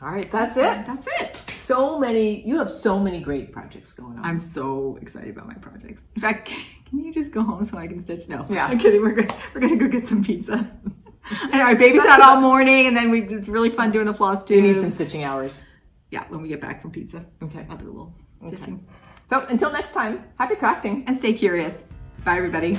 All right, that's it. That's it. You have so many great projects going on. I'm so excited about my projects. In fact, can you just go home so I can stitch? No, yeah. I'm kidding. We're gonna go get some pizza. I know, I babysat all morning, and then it's really fun doing the FlossTube. You need some stitching hours. Yeah, when we get back from pizza. Okay. I'll do a little stitching. So until next time, happy crafting. And stay curious. Bye, everybody.